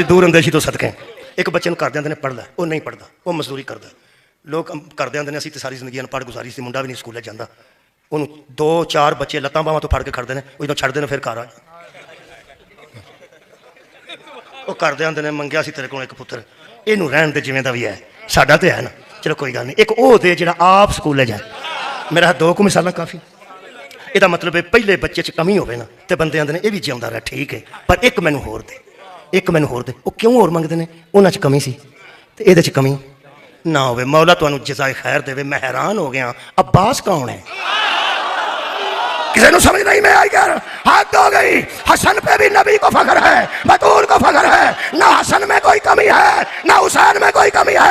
دور اندیشی تو صدقے ہیں۔ ایک بچے کر دیں پڑھتا ہے وہ نہیں پڑھتا، وہ مزدوری کرتا ہے، لوگ کر دیں اسی تو ساری زندگی پڑھ گزاری سی، منڈا بھی نہیں سکولے جانا، انہوں 2-4 بچے لتاں باواں تو پھڑ کے کھڑتے ہیں، وہ جدوں چھڑتے ہیں پھر گھر آ وہ کردے آتے منگیا سی تیرے کو ایک پتر، یہ رہن دے جویں دا بھی ہے ساڈا تے ہے نا، چلو کوئی گل نہیں، ایک وہ دے جڑا آپ سکولے جائے۔ میرا 2 مثالاں کافی۔ یہ مطلب ہے پہلے بچے چ کمی ہوئے نا تو بندے آتے ہیں یہ بھی جیوندا رہا ٹھیک ہے، پر ایک مینوں ہور دے، وہ کیوں ہور منگتے ہیں؟ انہاں چ کمی سی تے یہ چ کمی نہ ہوئے، مولا تانوں جزائے خیر دے۔ میں حیران ہو گیا عباس کون ہے؟ کسی نے سمجھ نہیں میں آئی یار، حد ہو گئی۔ حسن پہ بھی نبی کو فخر ہے، بطول کو فخر ہے، نہ حسن میں کوئی کمی ہے نہ حسین میں کوئی کمی ہے۔